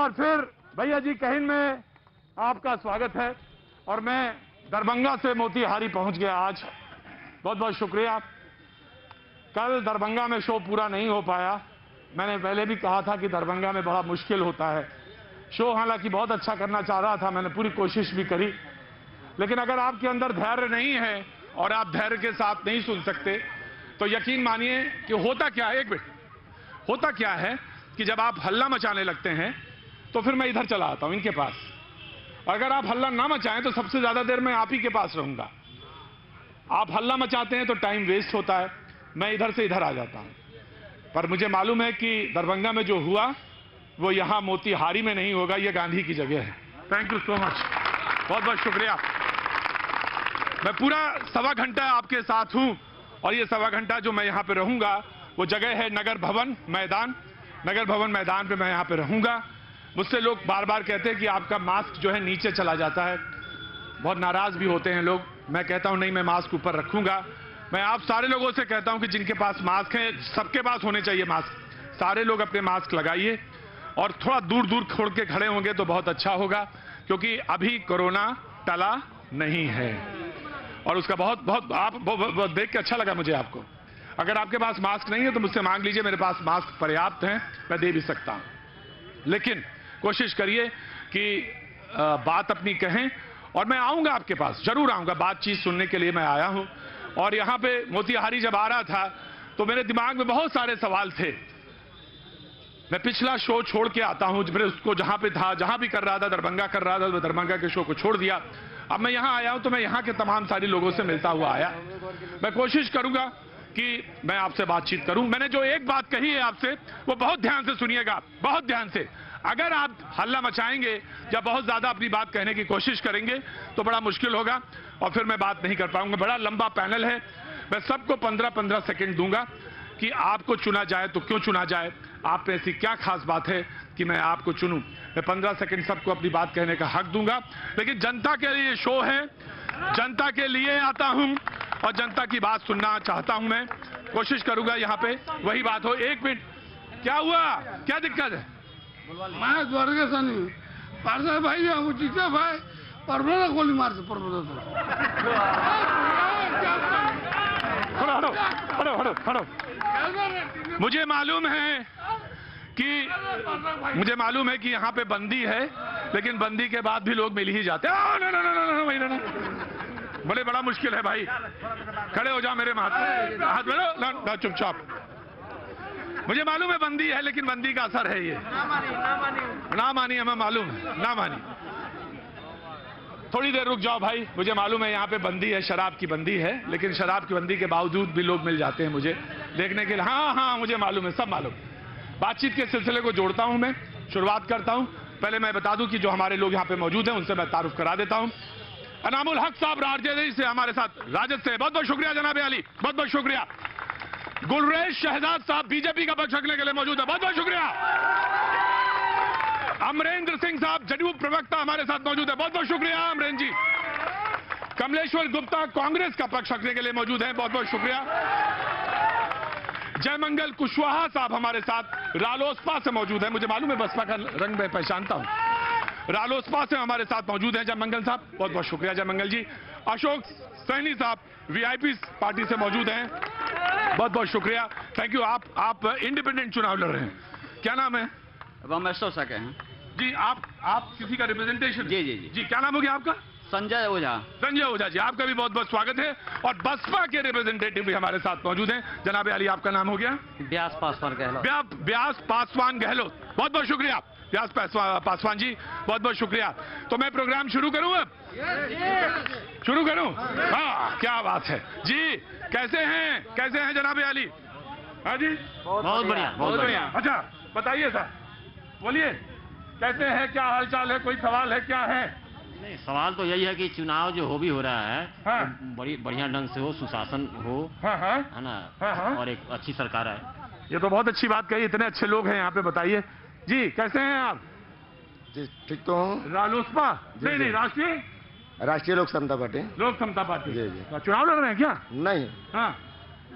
बार फिर भैया जी कहिन में आपका स्वागत है। और मैं दरभंगा से मोतिहारी पहुंच गया आज। बहुत बहुत शुक्रिया। कल दरभंगा में शो पूरा नहीं हो पाया। मैंने पहले भी कहा था कि दरभंगा में बड़ा मुश्किल होता है शो। हालांकि बहुत अच्छा करना चाह रहा था, मैंने पूरी कोशिश भी करी, लेकिन अगर आपके अंदर धैर्य नहीं है और आप धैर्य के साथ नहीं सुन सकते तो यकीन मानिए कि होता क्या है, एक मिनट, होता क्या है कि जब आप हल्ला मचाने लगते हैं तो फिर मैं इधर चला आता हूं इनके पास। अगर आप हल्ला ना मचाएं तो सबसे ज्यादा देर मैं आप ही के पास रहूंगा। आप हल्ला मचाते हैं तो टाइम वेस्ट होता है, मैं इधर से इधर आ जाता हूं। पर मुझे मालूम है कि दरभंगा में जो हुआ वो यहां मोतिहारी में नहीं होगा, ये गांधी की जगह है। थैंक यू सो मच, बहुत बहुत शुक्रिया। मैं पूरा सवा घंटा आपके साथ हूं और ये सवा घंटा जो मैं यहां पे रहूंगा वो जगह है नगर भवन मैदान। नगर भवन मैदान पे मैं यहां पे रहूंगा। मुझसे लोग बार बार कहते हैं कि आपका मास्क जो है नीचे चला जाता है, बहुत नाराज भी होते हैं लोग। मैं कहता हूं नहीं, मैं मास्क ऊपर रखूंगा। मैं आप सारे लोगों से कहता हूं कि जिनके पास मास्क है, सबके पास होने चाहिए मास्क, सारे लोग अपने मास्क लगाइए और थोड़ा दूर दूर छोड़ के खड़े होंगे तो बहुत अच्छा होगा, क्योंकि अभी कोरोना टला नहीं है। और उसका बहुत बहुत आप देख के अच्छा लगा मुझे आपको। अगर आपके पास मास्क नहीं है तो मुझसे मांग लीजिए, मेरे पास मास्क पर्याप्त हैं, मैं दे भी सकता हूं। लेकिन कोशिश करिए कि बात अपनी कहें और मैं आऊंगा आपके पास, जरूर आऊंगा। बातचीत सुनने के लिए मैं आया हूं। और यहां पे मोतिहारी जब आ रहा था तो मेरे दिमाग में बहुत सारे सवाल थे। मैं पिछला शो छोड़ के आता हूं, फिर उसको जहां पे था, जहां भी कर रहा था, दरभंगा कर रहा था, तो दरभंगा के शो को छोड़ दिया। अब मैं यहां आया हूं तो मैं यहां के तमाम सारी लोगों से मिलता हुआ आया। मैं कोशिश करूंगा कि मैं आपसे बातचीत करूं। मैंने जो एक बात कही है आपसे वो बहुत ध्यान से सुनिएगा, बहुत ध्यान से। अगर आप हल्ला मचाएंगे या बहुत ज्यादा अपनी बात कहने की कोशिश करेंगे तो बड़ा मुश्किल होगा और फिर मैं बात नहीं कर पाऊंगा। बड़ा लंबा पैनल है, मैं सबको 15-15 सेकंड दूंगा कि आपको चुना जाए तो क्यों चुना जाए, आप में ऐसी क्या खास बात है कि मैं आपको चुनूं। मैं 15 सेकंड सबको अपनी बात कहने का हक दूंगा, लेकिन जनता के लिए शो है, जनता के लिए आता हूं और जनता की बात सुनना चाहता हूं। मैं कोशिश करूंगा यहाँ पे वही बात हो। एक मिनट, क्या हुआ, क्या दिक्कत है? मैं स्वर्ग सनी पार्षद भाई हम जीते भाई परमानेंट गोली मार से हटो हटो हटो हटो। मुझे मालूम है कि यहाँ पे बंदी है, लेकिन बंदी के बाद भी लोग मिल ही जाते हैं। बड़े बड़ा मुश्किल है भाई, खड़े हो जाओ मेरे हाथ में, चुपचाप। मुझे मालूम है बंदी है, लेकिन बंदी का असर है ये। ना मानी हमें मालूम है, ना मानी। थोड़ी देर रुक जाओ भाई, मुझे मालूम है यहाँ पे बंदी है, शराब की बंदी है, लेकिन शराब की बंदी के बावजूद भी लोग मिल जाते हैं मुझे देखने के लिए। हाँ हाँ, मुझे मालूम है, सब मालूम। बातचीत के सिलसिले को जोड़ता हूं, मैं शुरुआत करता हूं। पहले मैं बता दूं कि जो हमारे लोग यहाँ पे मौजूद हैं उनसे मैं तारुफ करा देता हूं। अनामुल हक साहब राजद से हमारे साथ, राजद से, बहुत बहुत शुक्रिया जनाब अली, बहुत बहुत शुक्रिया। गुलरेज शहजाद साहब बीजेपी का पक्ष रखने के लिए मौजूद है, बहुत बहुत शुक्रिया। अमरेंद्र सिंह साहब जदयू प्रवक्ता हमारे साथ मौजूद है, बहुत बहुत शुक्रिया अमरेंद्र जी। कमलेश्वर गुप्ता कांग्रेस का पक्ष रखने के लिए मौजूद है, बहुत बहुत शुक्रिया। जयमंगल कुशवाहा साहब हमारे साथ रालोसपा से मौजूद है, मुझे मालूम है बसपा का रंग मैं पहचानता हूं। रालोसपा से हमारे साथ मौजूद है जयमंगल साहब, बहुत बहुत शुक्रिया जयमंगल जी। अशोक सैनी साहब वीआईपी पार्टी से मौजूद हैं, बहुत बहुत शुक्रिया, थैंक यू। आप इंडिपेंडेंट चुनाव लड़ रहे हैं, क्या नाम है? रमेश सके हैं जी। आप किसी का रिप्रेजेंटेशन? जी जी जी जी, क्या नाम हो गया आपका? संजय ओझा। संजय ओझा जी, आपका भी बहुत बहुत स्वागत है। और बसपा के रिप्रेजेंटेटिव भी हमारे साथ मौजूद हैं, जनाब अली आपका नाम हो गया? व्यास पासवान गहलोत। व्यास पासवान गहलोत, बहुत बहुत शुक्रिया व्यास पासवान जी, बहुत बहुत शुक्रिया। तो मैं प्रोग्राम शुरू करूं अब? शुरू करूं? हाँ, क्या बात है जी। कैसे हैं जनाब अली? हाँ जी, बहुत बढ़िया, बहुत बढ़िया। अच्छा बताइए सर, बोलिए कैसे हैं, क्या हालचाल है, कोई सवाल है, क्या है? नहीं, सवाल तो यही है कि चुनाव जो हो भी हो रहा है, हाँ। तो बड़ी बढ़िया ढंग से हो, सुशासन हो, हाँ हाँ, है ना, हाँ। और एक अच्छी सरकार है। ये तो बहुत अच्छी बात कही, इतने अच्छे लोग हैं यहाँ पे। बताइए जी, कैसे हैं आप? जी ठीक तो हूँ। रालोसपा? नहीं, राष्ट्रीय लोक समता पार्टी। लोक समता पार्टी। जी जी। तो चुनाव लड़ रहे हैं क्या? नहीं, हाँ,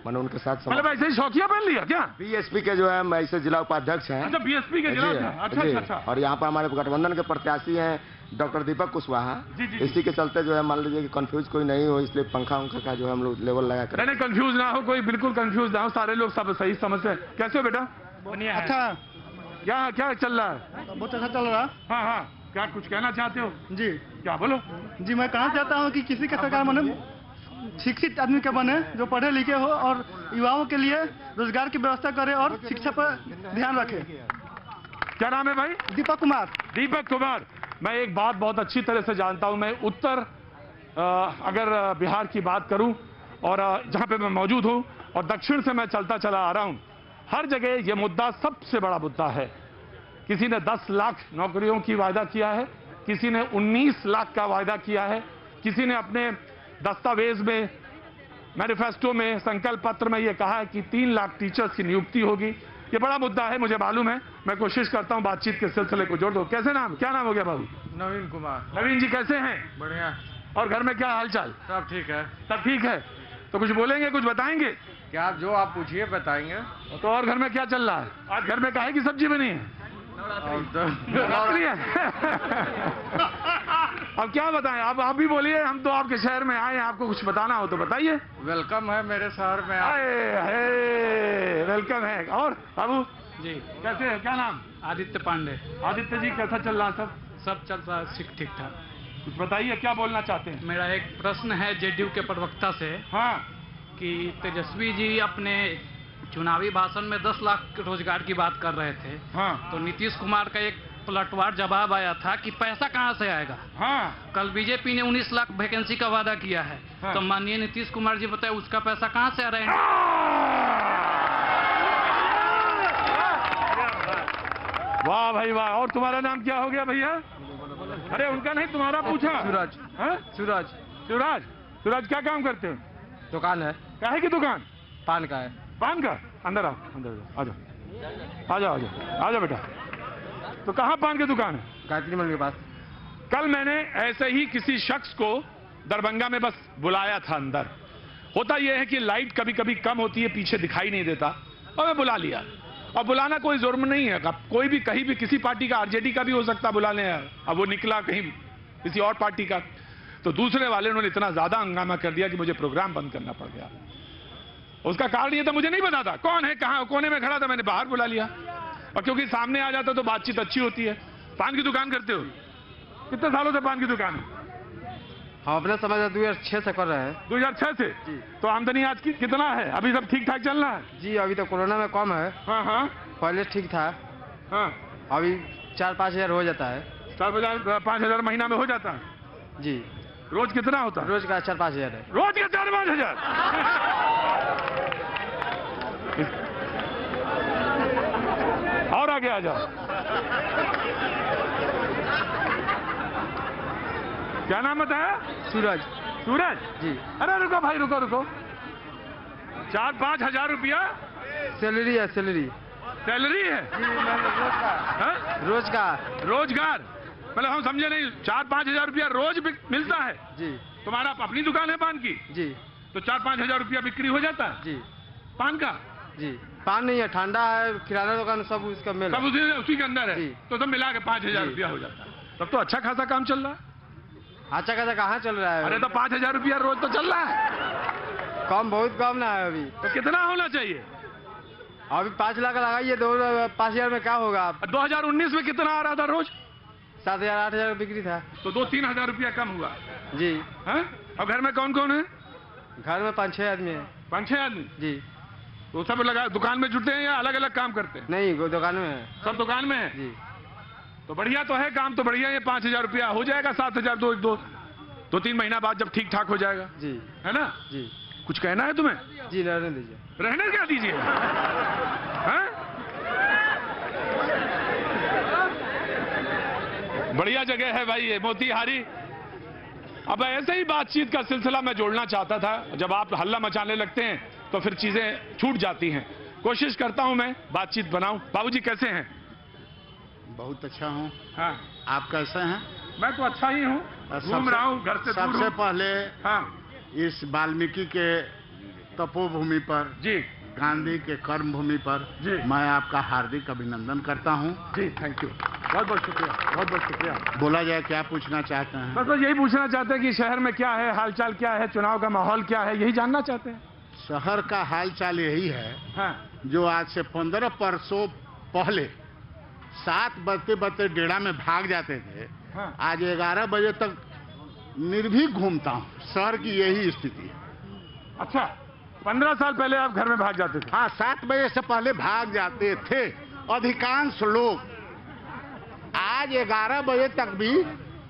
मैंने उनके साथ मतलब ऐसे ही शौकिया पहन लिया क्या? बीएसपी के जो है ऐसे जिला उपाध्यक्ष हैं। अच्छा, बीएसपी के जिला जी, अध्यक्ष। अच्छा जी। अच्छा अच्छा। और यहाँ पर हमारे गठबंधन के प्रत्याशी हैं डॉक्टर दीपक कुशवाहा। जी, जी, जी। इसी के चलते जो है मान लीजिए कि कंफ्यूज कोई नहीं हो, इसलिए पंखा उंखा का जो है हम लोग लेवल लगा कर। नहीं कंफ्यूज ना हो कोई, बिल्कुल कंफ्यूज ना हो, सारे लोग सब सही समझते हैं। कैसे हो बेटा? अच्छा, क्या क्या चल रहा है? बहुत अच्छा चल रहा। हाँ हाँ, क्या कुछ कहना चाहते हो? जी क्या बोलो? जी, मैं कहना चाहता हूँ कि किसी का सरकार बने, शिक्षित आदमी का बने, जो पढ़े लिखे हो और युवाओं के लिए रोजगार की व्यवस्था करे और शिक्षा पर ध्यान रखे। क्या नाम है भाई? दीपक कुमार। दीपक कुमार। मैं एक बात बहुत अच्छी तरह से जानता हूं। मैं उत्तर अगर बिहार की बात करूं और जहां पे मैं मौजूद हूं और दक्षिण से मैं चलता चला आ रहा हूं, हर जगह ये मुद्दा सबसे बड़ा मुद्दा है। किसी ने 10 लाख नौकरियों की वायदा किया है, किसी ने 19 लाख का वायदा किया है, किसी ने अपने दस्तावेज में, मैनिफेस्टो में, संकल्प पत्र में यह कहा है कि 3 लाख टीचर्स की नियुक्ति होगी। ये बड़ा मुद्दा है, मुझे मालूम है। मैं कोशिश करता हूं बातचीत के सिलसिले को जोड़ दो। कैसे नाम, क्या नाम हो गया बाबू? नवीन कुमार। नवीन जी कैसे हैं? बढ़िया। और घर में क्या हालचाल? सब ठीक है। सब ठीक है। तो कुछ बोलेंगे, कुछ बताएंगे? क्या जो आप पूछिए बताएंगे। तो और घर में क्या चल रहा है? आज घर में काहे की सब्जी बनी है? नवरात्रि है। अब क्या बताएं, आप भी बोलिए। हम तो आपके शहर में आए हैं, आपको कुछ बताना हो तो बताइए। वेलकम है मेरे शहर में। वेलकम है। और बाबू जी कैसे है, क्या नाम? आदित्य पांडे। आदित्य जी कैसा चल रहा है सब? सब चल रहा है ठीक ठाक। कुछ बताइए, क्या बोलना चाहते हैं? मेरा एक प्रश्न है जेडीयू के प्रवक्ता से हाँ, कि तेजस्वी जी अपने चुनावी भाषण में 10 लाख रोजगार की बात कर रहे थे। हाँ, तो नीतीश कुमार का एक पलटवार जवाब आया था कि पैसा कहां से आएगा। हाँ। कल बीजेपी ने 19 लाख वैकेंसी का वादा किया है। हाँ। तो माननीय नीतीश कुमार जी बताए उसका पैसा कहां से आ रहे हैं। वाह भाई वाह। और तुम्हारा नाम क्या हो गया भैया? अरे उनका नहीं, तुम्हारा पूछा। सूरज। हाँ? सूरज। सूरज। सूरज क्या काम करते हो? दुकान है, काहे की दुकान? पान का है। पान का? अंदर आओ, अंदर आ जाओ, आ जाओ, आ जाओ, आ जाओ बेटा। तो कहाँ पान की दुकान है? गायत्री मंदिर के पास। कल मैंने ऐसे ही किसी शख्स को दरभंगा में बस बुलाया था अंदर। होता यह है कि लाइट कभी कभी कम होती है, पीछे दिखाई नहीं देता, और मैं बुला लिया। और बुलाना कोई जुर्म नहीं है, कोई भी कहीं भी किसी पार्टी का, आरजेडी का भी हो सकता बुलाने है। अब वो निकला कहीं किसी और पार्टी का, तो दूसरे वाले उन्होंने इतना ज्यादा हंगामा कर दिया कि मुझे प्रोग्राम बंद करना पड़ गया। उसका कारण ये था, मुझे नहीं पता था कौन है, कहाँ कोने में खड़ा था, मैंने बाहर बुला लिया। और क्योंकि सामने आ जाता तो बातचीत अच्छी होती है। पान की दुकान करते हो? कितने सालों से पान की दुकान है? हम अपने समझ 2006 से कर रहे हैं। 2006 से? तो आमदनी आज की कितना है? अभी सब ठीक ठाक चल रहा है? जी अभी तो कोरोना में कम है। हाँ हाँ पहले ठीक था। हाँ। अभी 4-5 हजार हो जाता है। 4-5 में हो जाता है? जी। रोज कितना होता है? रोज का 4-5 हजार है। रोज का 4-5 हजार? और आगे आ जाओ। क्या नाम बताया? सूरज। सूरज जी। अरे रुको भाई, रुको रुको। 4-5 हजार रुपया सैलरी है, सैलरी। सैलरी है? हाँ? रोजगार मतलब हम समझे नहीं। 4-5 हजार रुपया रोज मिलता है? जी। तुम्हारा अपनी दुकान है पान की? जी। तो 4-5 हजार रुपया बिक्री हो जाता है? जी। पान का? जी। पान नहीं है, ठंडा है, किराना दुकान सब उसका मेल। सब उसी के अंदर है? जी। तो सब मिला के 5,000 रुपया हो जाता है। तब तो अच्छा खासा काम चल रहा है। अच्छा खासा कहाँ चल रहा है? अरे तो 5,000 रुपया रोज तो चल रहा है। कम, बहुत कम ना है अभी। तो कितना होना चाहिए? अभी 5 लाख लगाइए, 5,000 में क्या होगा? 2019 में कितना आ रहा था रोज? 7,000-8,000 बिक्री था। तो 2-3 हजार रुपया कम हुआ जी। है? और घर में कौन कौन है? घर में 5-6 आदमी है। 5-6 आदमी? जी। तो सब लगा दुकान में जुटे हैं या अलग अलग काम करते हैं? नहीं, दुकान में है। सब दुकान में है? जी। तो बढ़िया तो है, काम तो बढ़िया है। 5,000 रुपया हो जाएगा, 7,000 2-3 महीना बाद जब ठीक ठाक हो जाएगा, जी। है ना? जी। कुछ कहना है तुम्हें? जी रहने दीजिए। रहने क्या दीजिए? हैं? बढ़िया जगह है भाई ये मोतीहारी। अब ऐसे ही बातचीत का सिलसिला मैं जोड़ना चाहता था। जब आप हल्ला मचाने लगते हैं तो फिर चीजें छूट जाती हैं। कोशिश करता हूं मैं बातचीत बनाऊं। बाबूजी कैसे हैं? बहुत अच्छा हूँ। हाँ, आप कैसे हैं? मैं तो अच्छा ही हूँ, घूम रहा हूँ घर से दूर सबसे हूँ। पहले हाँ इस वाल्मीकि के तपोभूमि पर, जी गांधी के कर्म भूमि पर जी। मैं आपका हार्दिक अभिनंदन करता हूं। जी, थैंक यू, बहुत बहुत शुक्रिया, बहुत बहुत शुक्रिया। बोला जाए क्या पूछना चाहते हैं? बस यही पूछना चाहते हैं कि शहर में क्या है, हालचाल क्या है, चुनाव का माहौल क्या है, यही जानना चाहते हैं। शहर का हाल चाल यही है, हाँ जो आज से 15 वर्षों पहले 7 बजते बजते डेरा में भाग जाते थे, हाँ। आज 11 बजे तक निर्भीक घूमता हूँ। शहर की यही स्थिति है। अच्छा, 15 साल पहले आप घर में भाग जाते थे? हाँ, 7 बजे से पहले भाग जाते थे अधिकांश लोग। आज 11 बजे तक भी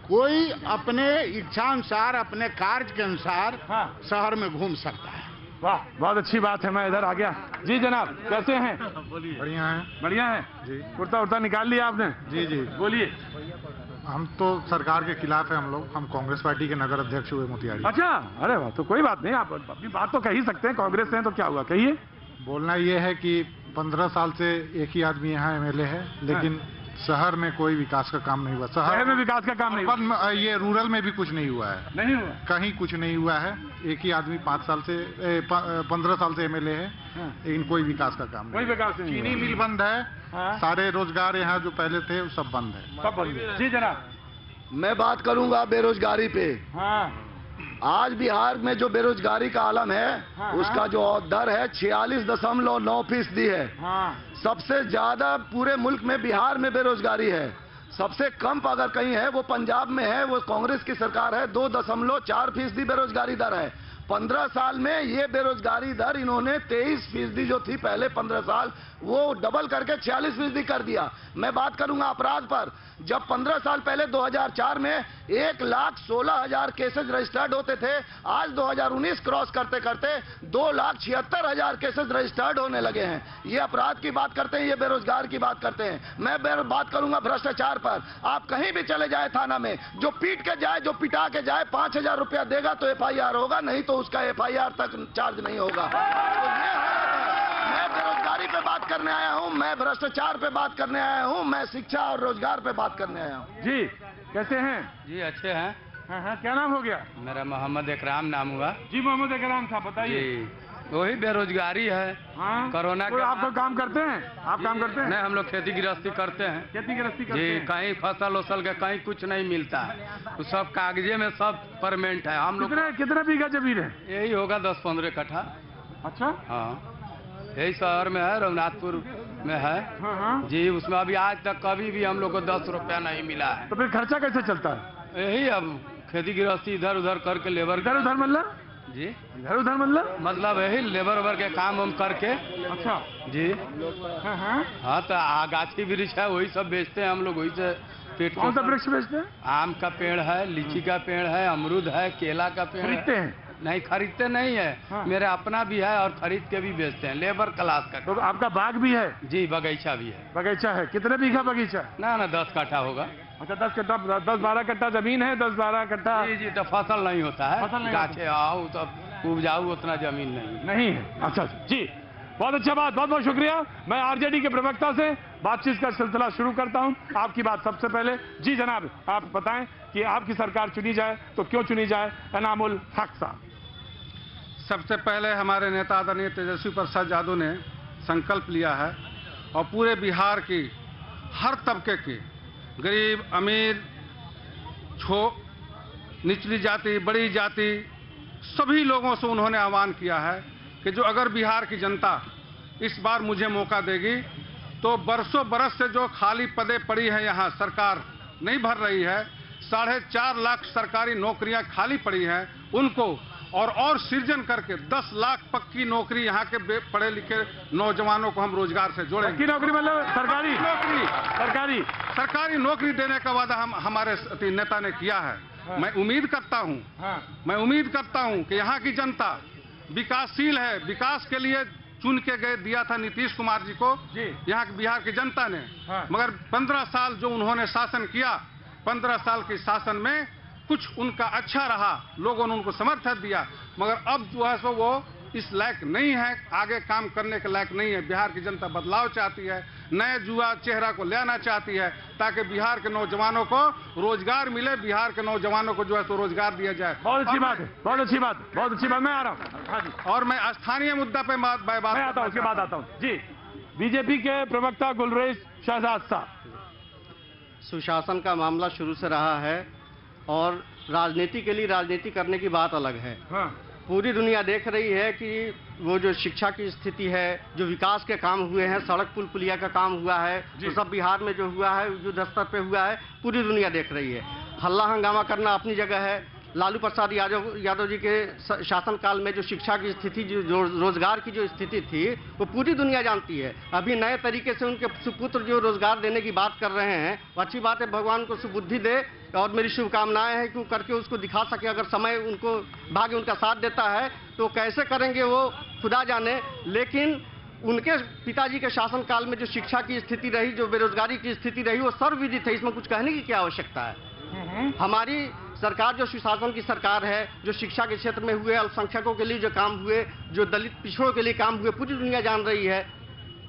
कोई अपने इच्छा अनुसार, अपने कार्य के अनुसार हाँ। शहर में घूम सकता है। वाह, बहुत अच्छी बात है। मैं इधर आ गया। जी जनाब, कैसे हैं? बढ़िया है बढ़िया है जी। कुर्ता उर्ता निकाल लिया आपने? जी जी। बोलिए। हम तो सरकार के खिलाफ है। हम कांग्रेस पार्टी के नगर अध्यक्ष हुए मोतिहारी। अच्छा, अरे वाह, तो कोई बात नहीं, आप अपनी बात तो कह ही सकते हैं। कांग्रेस हैं तो क्या हुआ, कहिए। बोलना ये है कि 15 साल से एक ही आदमी यहाँ एमएलए है, लेकिन शहर में कोई विकास का काम नहीं हुआ। शहर में विकास का काम नहीं हुआ? में, ये रूरल में भी कुछ नहीं हुआ है। नहीं हुआ? कहीं कुछ नहीं हुआ है। एक ही आदमी 15 साल से एमएलए है, हाँ। लेकिन कोई विकास का काम कोई नहीं। विकास नहीं चीनी हुआ। मिल बंद है, हाँ। सारे रोजगार यहाँ जो पहले थे वो सब बंद है। सब बंद है। जी जनाब। मैं बात करूंगा बेरोजगारी पे। हाँ आज बिहार में जो बेरोजगारी का आलम है, हाँ, उसका जो दर है 46.9% है। हाँ सबसे ज्यादा पूरे मुल्क में बिहार में बेरोजगारी है। सबसे कम अगर कहीं है वो पंजाब में है, वो कांग्रेस की सरकार है। 2.4% बेरोजगारी दर है। 15 साल में ये बेरोजगारी दर इन्होंने 23% जो थी पहले 15 साल, वो डबल करके 46% कर दिया। मैं बात करूंगा अपराध पर। जब 15 साल पहले 2004 में 1,16,000 केसेज रजिस्टर्ड होते थे, आज 2019 क्रॉस करते करते 2,76,000 केसेज रजिस्टर्ड होने लगे हैं। ये अपराध की बात करते हैं, ये बेरोजगार की बात करते हैं। मैं बात करूंगा भ्रष्टाचार पर। आप कहीं भी चले जाए थाना में, जो पीट के जाए, जो पिटा के जाए, 5,000 रुपया देगा तो FIR होगा, नहीं तो उसका FIR तक चार्ज नहीं होगा। तो ये मैं बेरोजगारी पे बात करने आया हूँ, मैं भ्रष्टाचार पे बात करने आया हूँ, मैं शिक्षा और रोजगार पे बात करने आया हूँ। जी, कैसे हैं? जी अच्छे हैं। हाँ हाँ, क्या नाम हो गया? मेरा मोहम्मद इकराम नाम हुआ। जी, मोहम्मद इकराम साहब, बताइए। जी, वही बेरोजगारी है। हाँ, कोरोना कोई के आप लोग काम करते हैं? आप काम करते हैं? नहीं, हम लोग खेती गृहस्थी करते हैं। खेती गृहस्थी करते जी, हैं? कहीं फसल उसल के कहीं कुछ नहीं मिलता है, तो सब कागजे में सब परमेंट है। हम लोग कितना बीघा जमीन है? यही होगा 10-15 कट्ठा। अच्छा, हाँ, यही शहर में है, रघुनाथपुर में है। हाँ हाँ। जी, उसमें अभी आज तक कभी भी हम लोग को 10 रुपया नहीं मिला है। तो फिर खर्चा कैसे चलता है? यही अब खेती गृहस्थी इधर उधर करके लेबर इधर उधर मतलब? जी, इधर उधर मतलब यही लेबर उबर के काम हम करके। अच्छा। जी हाँ हाँ। हाँ, तो गाछी वृक्ष है, वही सब बेचते हैं हम लोग, वही से पेट कौन सा वृक्ष बेचते हैं? आम का पेड़ है, लीची का पेड़ है, अमरूद है, केला का पेड़ खरीदते है। हैं? नहीं, खरीदते नहीं है। हाँ। मेरे अपना भी है और खरीद के भी बेचते हैं, लेबर क्लास का। तो आपका बाग भी है? जी, बगीचा भी है। बगीचा है? कितने बीघा बगीचा? ना 10 कट्ठा होगा। अच्छा, 10-12 कट्ठा जमीन है? 10-12 कट्ठा? जी जी, तो फसल नहीं होता है। फसल नहीं गाछे आओ तब उपजाऊ, उतना जमीन नहीं। नहीं है? अच्छा जी, बहुत अच्छा बात, बहुत बहुत शुक्रिया। मैं आरजेडी के प्रवक्ता से बातचीत का सिलसिला शुरू करता हूं। आपकी बात सबसे पहले। जी जनाब, आप बताएं कि आपकी सरकार चुनी जाए तो क्यों चुनी जाए? एनामुल हक साहब। सबसे पहले हमारे नेता आदरणीय तेजस्वी प्रसाद यादव ने संकल्प लिया है और पूरे बिहार की हर तबके के गरीब, अमीर, निचली जाति, बड़ी जाति, सभी लोगों से उन्होंने आह्वान किया है कि जो अगर बिहार की जनता इस बार मुझे मौका देगी तो बरसों बरस से जो खाली पदें पड़ी हैं, यहाँ सरकार नहीं भर रही है, 4.5 लाख सरकारी नौकरियां खाली पड़ी हैं, उनको और सृजन करके 10 लाख पक्की नौकरी यहाँ के पढ़े लिखे नौजवानों को हम रोजगार से जोड़ेंगे। पक्की नौकरी मतलब सरकारी नौकरी? सरकारी नौकरी देने का वादा हमारे नेता ने किया है। हाँ। मैं उम्मीद करता हूँ कि यहाँ की जनता विकासशील है। विकास के लिए चुन के गए दिया था नीतीश कुमार जी को, यहाँ की बिहार की जनता ने। हाँ। मगर 15 साल जो उन्होंने शासन किया, 15 साल के शासन में कुछ उनका अच्छा रहा, लोगों ने उनको समर्थन दिया, मगर अब जो है सो वो इस लायक नहीं है, आगे काम करने के लायक नहीं है। बिहार की जनता बदलाव चाहती है, नए जुआ चेहरा को लाना चाहती है, ताकि बिहार के नौजवानों को रोजगार मिले, बिहार के नौजवानों को जो है तो रोजगार दिया जाए। बहुत अच्छी बात है, बहुत अच्छी बात, बहुत अच्छी बात। मैं आ रहा हूँ। हाँ जी, और मैं स्थानीय मुद्दा पे बात मैं आता हूँ, उसके बाद आता हूँ जी। बीजेपी के प्रवक्ता गुलरेज शहजाद साहब। सुशासन का मामला शुरू से रहा है और राजनीति के लिए राजनीति करने की बात अलग है। हाँ। पूरी दुनिया देख रही है कि वो जो शिक्षा की स्थिति है, जो विकास के काम हुए हैं, सड़क पुल पुलिया का काम हुआ है, तो सब बिहार में जो हुआ है, युद्ध स्तर पे हुआ है, पूरी दुनिया देख रही है। हल्ला हंगामा करना अपनी जगह है। लालू प्रसाद यादव जी के शासनकाल में जो शिक्षा की स्थिति, जो रोजगार की जो स्थिति थी, वो पूरी दुनिया जानती है। अभी नए तरीके से उनके सुपुत्र जो रोजगार देने की बात कर रहे हैं, वो अच्छी बात है, भगवान को सुबुद्धि दे और मेरी शुभकामनाएं हैं कि वो करके उसको दिखा सके। अगर समय उनको, भाग्य उनका साथ देता है तो कैसे करेंगे वो खुदा जाने। लेकिन उनके पिताजी के शासनकाल में जो शिक्षा की स्थिति रही, जो बेरोजगारी की स्थिति रही, वो सर्वविदित है, इसमें कुछ कहने की क्या आवश्यकता है। हमारी सरकार जो सुशासन की सरकार है, जो शिक्षा के क्षेत्र में हुए, अल्पसंख्यकों के लिए जो काम हुए, जो दलित पिछड़ों के लिए काम हुए, पूरी दुनिया जान रही है।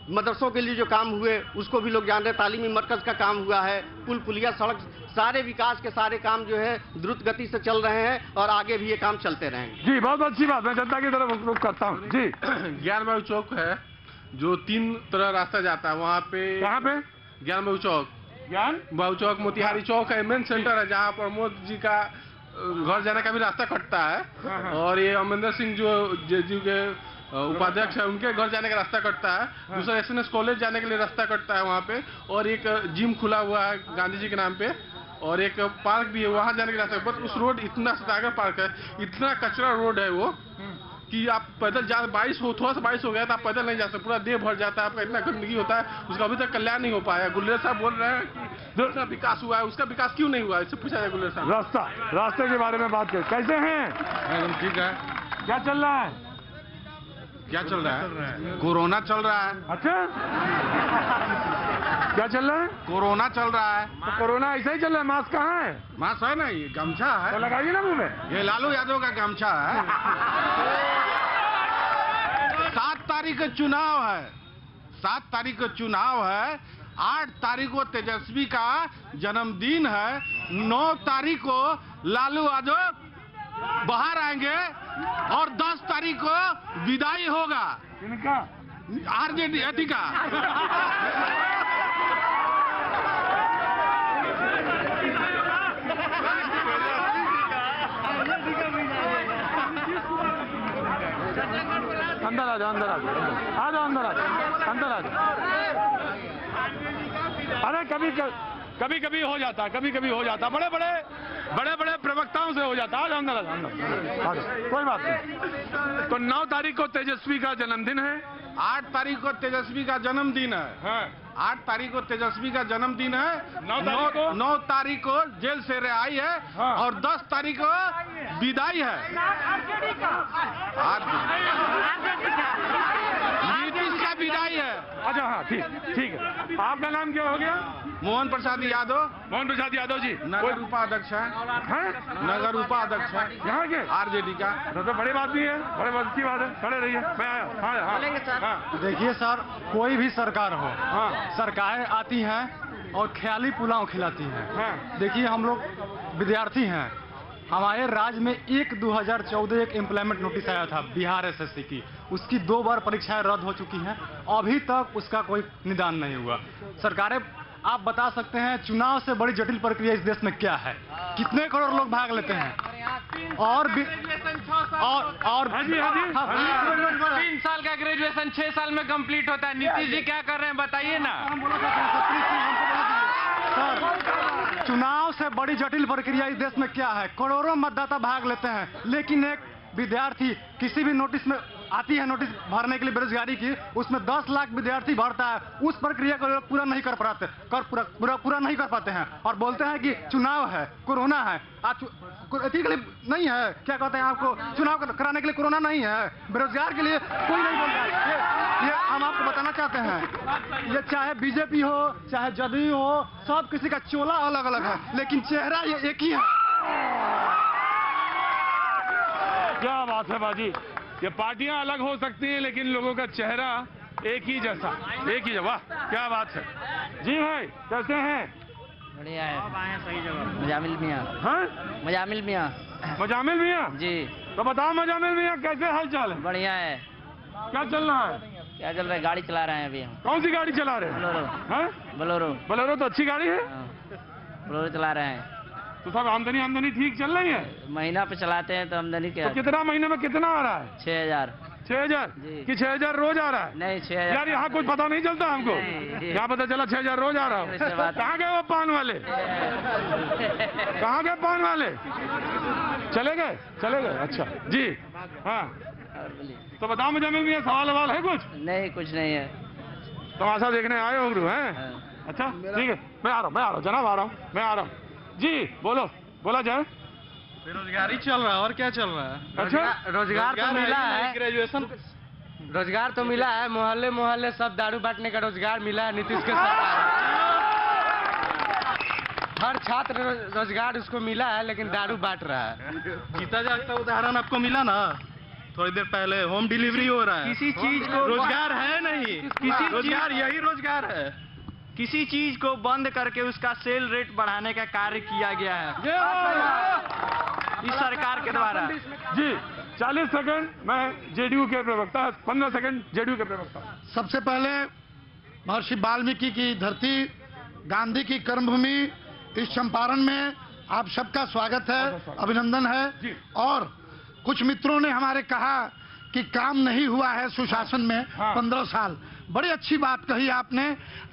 मदरसों के लिए जो काम हुए उसको भी लोग जान रहे हैं। तालीमी मरकज का काम हुआ है, पुल पुलिया सड़क, सारे विकास के सारे काम जो है द्रुत गति से चल रहे हैं और आगे भी ये काम चलते रहेंगे। जी, बहुत अच्छी बात। मैं जनता की तरफ रुख करता हूँ जी। ज्ञान चौक है जो 3 तरह रास्ता जाता है, वहाँ पे। कहाँ पे? ज्ञान बाबू चौक। ज्ञान बाबू चौक मोतिहारी चौक है, मेन सेंटर है, जहाँ पर मोदी जी का घर जाने का भी रास्ता कटता है। और ये अमरिंदर सिंह जो जेडीयू के उपाध्यक्ष है, उनके घर जाने का रास्ता कटता है। दूसरा एसएनएस कॉलेज जाने के लिए रास्ता कटता है वहाँ पे। और एक जिम खुला हुआ है गांधी जी के नाम पे, और एक पार्क भी है, वहाँ जाने के रास्ता। बस उस रोड इतना सतागर पार्क है, इतना कचरा रोड है वो कि आप पैदल जा, बारिश हो, थोड़ा सा बारिश हो गया तो आप पैदल नहीं जा सकते, पूरा देह भर जाता है आपका, इतना गंदगी होता है। उसका अभी तक कल्याण नहीं हो पाया। गुलेर साहब बोल रहे हैं कि उसका विकास हुआ है, उसका विकास क्यों नहीं हुआ, इससे पूछा जाए गुलेर साहब। रास्ते के बारे में बात करें, कैसे हैं? एकदम ठीक है। क्या चल रहा है? क्या चल रहा है? कोरोना चल रहा है। अच्छा, क्या चल रहा है? कोरोना चल रहा है। तो कोरोना ऐसा ही चल रहा है। मास्क कहाँ है? मास्क है ना, ये गमछा है, तो लगाइए ना मुंह में। ये लालू यादव का गमछा है। 7 तारीख को चुनाव है, 7 तारीख को चुनाव है। 8 तारीख को तेजस्वी का जन्मदिन है। 9 तारीख को लालू यादव बाहर आएंगे और 10 तारीख को विदाई होगा इनका आरजेडी का। अंदर आ जाओ, अंदर आ जाओ, आ जाओ, अंदर आ जाओ, अंदर आ जाओ। अरे कभी कभी हो जाता है, कभी कभी हो जाता है, बड़े बड़े प्रवक्ताओं से हो जाता है। आ जाओ, अंदर आ जाओ, अंदर आ जाओ, कोई बात नहीं। तो 9 तारीख को तेजस्वी का जन्मदिन है। 8 तारीख को तेजस्वी का जन्मदिन है। हाँ। 8 तारीख को तेजस्वी का जन्मदिन है। 9 तारीख को जेल से रिहाई है। हाँ। और 10 तारीख को विदाई है। नीतीश का विदाई है। अच्छा, हाँ, ठीक है। आपका नाम क्या हो गया? मोहन प्रसाद यादव। मोहन प्रसाद यादव जी नगर उपाध्यक्ष है। नगर उपाध्यक्ष है यहाँ के आरजेडी का। तो बड़ी बात नहीं है, बड़ी बात अच्छी बात है। खड़े रहिए, मैं आया। हाँ। देखिए सर, कोई भी सरकार हो, सरकारें आती हैं और ख्याली पुलाव खिलाती हैं। देखिए, हम लोग विद्यार्थी हैं। हमारे राज्य में 2014 एक एम्प्लॉयमेंट नोटिस आया था बिहार एसएससी की। उसकी 2 बार परीक्षाएं रद्द हो चुकी हैं, अभी तक उसका कोई निदान नहीं हुआ। सरकारें, आप बता सकते हैं चुनाव से बड़ी जटिल प्रक्रिया इस देश में क्या है? कितने करोड़ लोग भाग लेते हैं? और 3 साल का ग्रेजुएशन 6 साल में कंप्लीट होता है। नीतीश जी क्या कर रहे हैं बताइए ना। सर, चुनाव से बड़ी जटिल प्रक्रिया इस देश में क्या है? करोड़ों मतदाता भाग लेते हैं, लेकिन एक विद्यार्थी किसी भी नोटिस में आती है, नोटिस भरने के लिए बेरोजगारी की, उसमें 10 लाख विद्यार्थी भरता है। उस प्रक्रिया को लोग पूरा नहीं कर पाते, पूरा नहीं कर पाते हैं और बोलते हैं कि चुनाव है, कोरोना है। के लिए नहीं है, क्या कहते हैं, आपको चुनाव कराने के लिए कोरोना नहीं है, बेरोजगार के लिए कोई नहीं बोलता। ये हम आपको बताना चाहते हैं, ये चाहे बीजेपी हो चाहे जदयू हो, सब किसी का चोला अलग अलग है, लेकिन चेहरा ये एक ही है। क्या बात है बाजी। ये पार्टियां अलग हो सकती हैं, लेकिन लोगों का चेहरा एक ही जैसा, एक ही। वाह, क्या बात है। जी भाई, कैसे हैं? बढ़िया है। सही जगह। मजामिल मियाँ। हाँ, मजामिल मियाँ। मजामिल मियाँ जी। तो बताओ मजामिल मियाँ, कैसे हाल चाल है? बढ़िया है। क्या चल रहा है? क्या चल रहा है? गाड़ी चला रहे हैं अभी हम। कौन सी गाड़ी चला रहे हैं? बोलेरो। हाँ? बोलेरो। बोलेरो तो अच्छी गाड़ी है। बोलेरो चला रहे हैं। तो सब आमदनी ठीक चल रही है? महीना पे चलाते हैं तो आमदनी क्या? तो कितना महीने में कितना आ रहा है? 6000। 6000 कि 6000 रोज आ रहा है? नहीं, 6000 यार यहाँ कुछ पता नहीं चलता हमको। यहाँ पता चला 6000 रोज आ रहा हो। कहाँ गए वो पान वाले? कहाँ गए पान वाले? चले गए। अच्छा जी। हाँ, तो बताओ मुझे, में सवाल है कुछ? नहीं, कुछ नहीं है। तमाशा देखने आए हो गुरु हैं? अच्छा ठीक है, मैं आ रहा हूँ जनाब, मैं आ रहा हूँ जी। बोला जाए। बेरोजगारी चल रहा है, और क्या चल रहा है? अच्छा, रोजगार तो मिला है। ग्रेजुएशन रोजगार तो मिला है। मोहल्ले सब दारू बांटने का रोजगार मिला है नीतीश के सरकार। हर छात्र रोजगार उसको मिला है, लेकिन दारू बांट रहा है। जीता जागता उदाहरण आपको मिला ना थोड़ी देर पहले। होम डिलीवरी हो रहा है। किसी चीज को रोजगार है नहीं, किसी रोजगार, यही रोजगार है। किसी चीज को बंद करके उसका सेल रेट बढ़ाने का कार्य किया गया है इस सरकार के द्वारा। जी 40 सेकंड मैं जेडीयू के प्रवक्ता, 15 सेकंड जेडीयू के प्रवक्ता। सबसे पहले महर्षि वाल्मीकि की धरती, गांधी की कर्मभूमि, इस चंपारण में आप सबका स्वागत है, अभिनंदन है। और कुछ मित्रों ने हमारे कहा कि काम नहीं हुआ है सुशासन में 15 साल। बड़ी अच्छी बात कही आपने।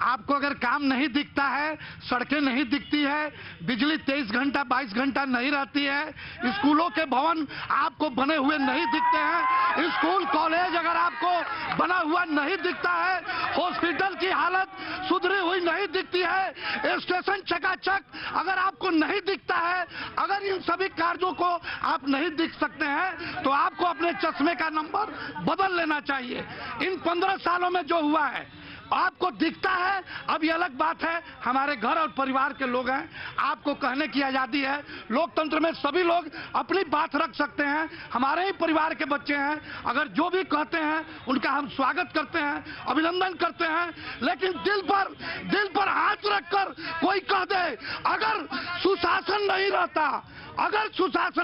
आपको अगर काम नहीं दिखता है, सड़कें नहीं दिखती है, बिजली 23 घंटा 22 घंटा नहीं रहती है, स्कूलों के भवन आपको बने हुए नहीं दिखते हैं, स्कूल कॉलेज अगर आपको बना हुआ नहीं दिखता है, हॉस्पिटल की हालत सुधरी हुई नहीं दिखती है, स्टेशन चकाचक अगर आपको नहीं दिखता है, अगर इन सभी कार्यों को आप नहीं दिख सकते हैं तो आपको अपने चश्मे का नंबर बदल लेना चाहिए। इन 15 सालों में जो हुआ है आपको दिखता है। अब ये अलग बात है, हमारे घर और परिवार के लोग हैं, आपको कहने की आजादी है। लोकतंत्र में सभी लोग अपनी बात रख सकते हैं। हमारे ही परिवार के बच्चे हैं, अगर जो भी कहते हैं उनका हम स्वागत करते हैं, अभिनंदन करते हैं। लेकिन दिल पर हाथ रखकर कोई कह दे अगर सुशासन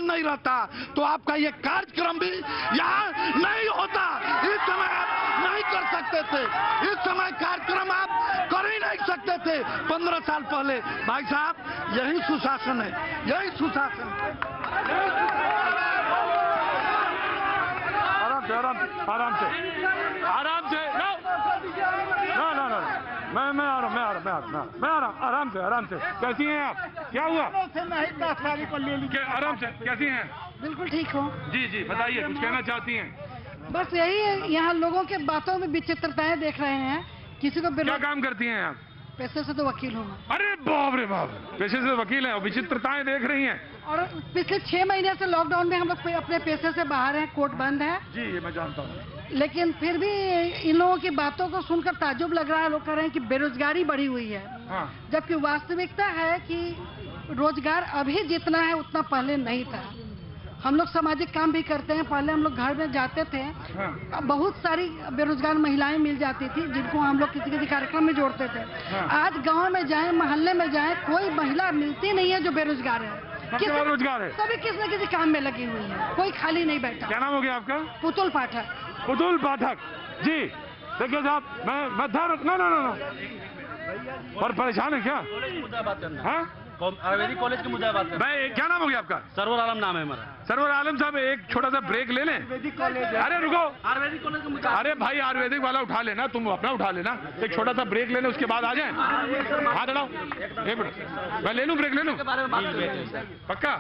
नहीं रहता तो आपका ये कार्यक्रम भी यहाँ नहीं होता। इस समय आप नहीं कर सकते थे, इस समय कार्यक्रम आप कर ही नहीं सकते थे 15 साल पहले। भाई साहब, यही सुशासन है, यही सुशासन है। आराम से मैं आ रहा हूँ आराम से। कैसी हैं आप? क्या हुआ? आराम से, कैसी हैं? बिल्कुल ठीक हो। जी बताइए, कुछ कहना चाहती हैं? बस यही है, यहाँ लोगों के बातों में विचित्रताएं देख रहे हैं। किसी को क्या काम करती हैं आप? पैसे से तो वकील हूँ। अरे बाप रे बाप, पैसे से वकील हैं और विचित्रताएं देख रही हैं। और पिछले 6 महीने से लॉकडाउन में हम लोग अपने पैसे से बाहर हैं, कोर्ट बंद है। जी ये मैं जानता हूँ, लेकिन फिर भी इन लोगों की बातों को सुनकर ताज्जुब लग रहा है। लोग कह रहे हैं कि बेरोजगारी बढ़ी हुई है, जबकि वास्तविकता है कि रोजगार अभी जितना है उतना पहले नहीं था। हम लोग सामाजिक काम भी करते हैं। पहले हम लोग घर में जाते थे, बहुत सारी बेरोजगार महिलाएं मिल जाती थी जिनको हम लोग किसी कार्यक्रम में जोड़ते थे। आज गांव में जाएं, मोहल्ले में जाएं, कोई महिला मिलती नहीं है जो बेरोजगार है। रोजगार है, सभी किसी न किसी काम में लगी हुई है, कोई खाली नहीं बैठा। क्या नाम हो गया आपका? पुतुल पाठक जी। देखिए साहब, मैं ना और परेशान है क्या? आयुर्वेदिक कॉलेज के मुद्दा बात मैं क्या नाम हो गया आपका? सरवर आलम नाम है हमारा। सरवर आलम साहब, एक छोटा सा ब्रेक ले लें। अरे रुको, आयुर्वेदिक कॉलेज का मुद्दा। अरे भाई आयुर्वेदिक वाला उठा लेना, तुम अपना उठा लेना। एक छोटा सा ब्रेक ले लें, उसके बाद आ जाए। हाथ हटाओ, 1 मिनट मैं ले लूँ, ब्रेक ले लूँ। पक्का?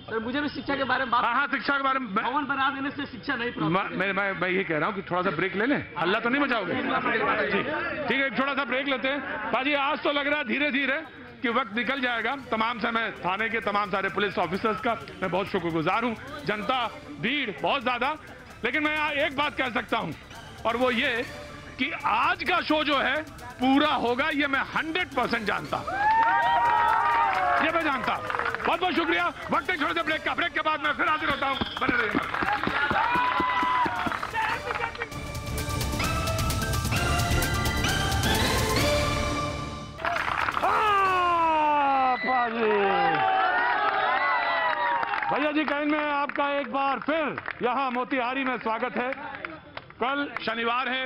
सर मुझे भी शिक्षा के बारे में बात। हाँ शिक्षा के बारे में। भवन बना देने से शिक्षा नहीं। मैं ये कह रहा हूँ कि थोड़ा सा ब्रेक ले लें, हल्ला तो नहीं मचाओगे? जी ठीक है, एक छोटा सा ब्रेक लेते हैं। बाजी आज तो लग रहा है धीरे धीरे कि वक्त निकल जाएगा। तमाम से मैं थाने के तमाम सारे पुलिस ऑफिसर्स का मैं बहुत शुक्रगुजार हूं। जनता भीड़ बहुत ज्यादा, लेकिन मैं यहाँ एक बात कह सकता हूं, और वो ये कि आज का शो जो है पूरा होगा, ये मैं 100% जानता, ये मैं जानता। बहुत बहुत शुक्रिया। वक्त है छोटे से ब्रेक का, ब्रेक के बाद मैं फिर हाजिर होता हूं, बने रहिए। भैया जी का इनमें आपका एक बार फिर यहाँ मोतिहारी में स्वागत है। कल शनिवार है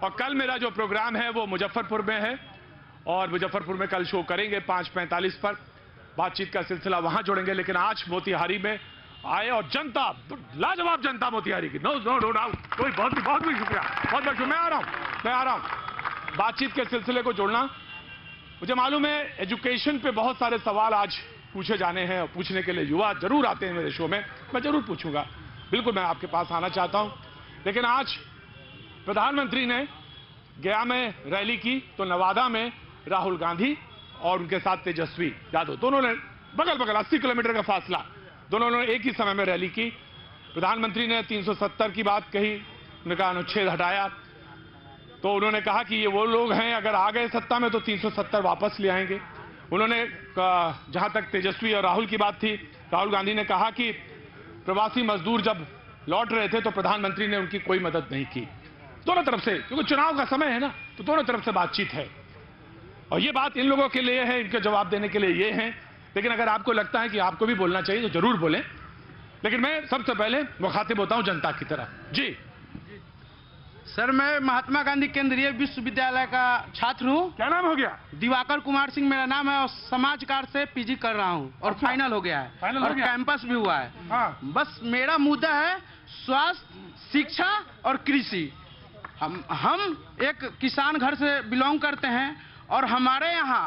और कल मेरा जो प्रोग्राम है वो मुजफ्फरपुर में है और मुजफ्फरपुर में कल शो करेंगे 5:45 पर। बातचीत का सिलसिला वहां जोड़ेंगे, लेकिन आज मोतिहारी में आए और जनता, लाजवाब जनता मोतिहारी की, नो डाउट, कोई बहुत भी शुक्रिया, बहुत शुक्रिया। मैं आ रहा हूं बातचीत के सिलसिले को जोड़ना। मुझे मालूम है एजुकेशन पे बहुत सारे सवाल आज पूछे जाने हैं और पूछने के लिए युवा जरूर आते हैं मेरे शो में, मैं जरूर पूछूंगा, बिल्कुल मैं आपके पास आना चाहता हूं। लेकिन आज प्रधानमंत्री ने गया में रैली की तो नवादा में राहुल गांधी और उनके साथ तेजस्वी यादव, दोनों ने बगल 80 किलोमीटर का फासला, दोनों ने एक ही समय में रैली की। प्रधानमंत्री ने 370 की बात कही, उनका अनुच्छेद हटाया, तो उन्होंने कहा कि ये वो लोग हैं अगर आ गए सत्ता में तो 370 वापस ले आएंगे। उन्होंने जहां तक तेजस्वी और राहुल की बात थी, राहुल गांधी ने कहा कि प्रवासी मजदूर जब लौट रहे थे तो प्रधानमंत्री ने उनकी कोई मदद नहीं की। दोनों तरफ से, क्योंकि चुनाव का समय है ना, तो दोनों तरफ से बातचीत है और ये बात इन लोगों के लिए है, इनके जवाब देने के लिए ये है। लेकिन अगर आपको लगता है कि आपको भी बोलना चाहिए तो जरूर बोलें, लेकिन मैं सबसे पहले मुखातिब होता हूं जनता की तरह। जी सर, मैं महात्मा गांधी केंद्रीय विश्वविद्यालय का छात्र हूँ। क्या नाम हो गया? दिवाकर कुमार सिंह मेरा नाम है और समाजकार से पीजी कर रहा हूँ और फाइनल हो गया है और कैंपस भी हुआ है। हाँ। बस मेरा मुद्दा है स्वास्थ्य, शिक्षा और कृषि। हम एक किसान घर से बिलोंग करते हैं और हमारे यहाँ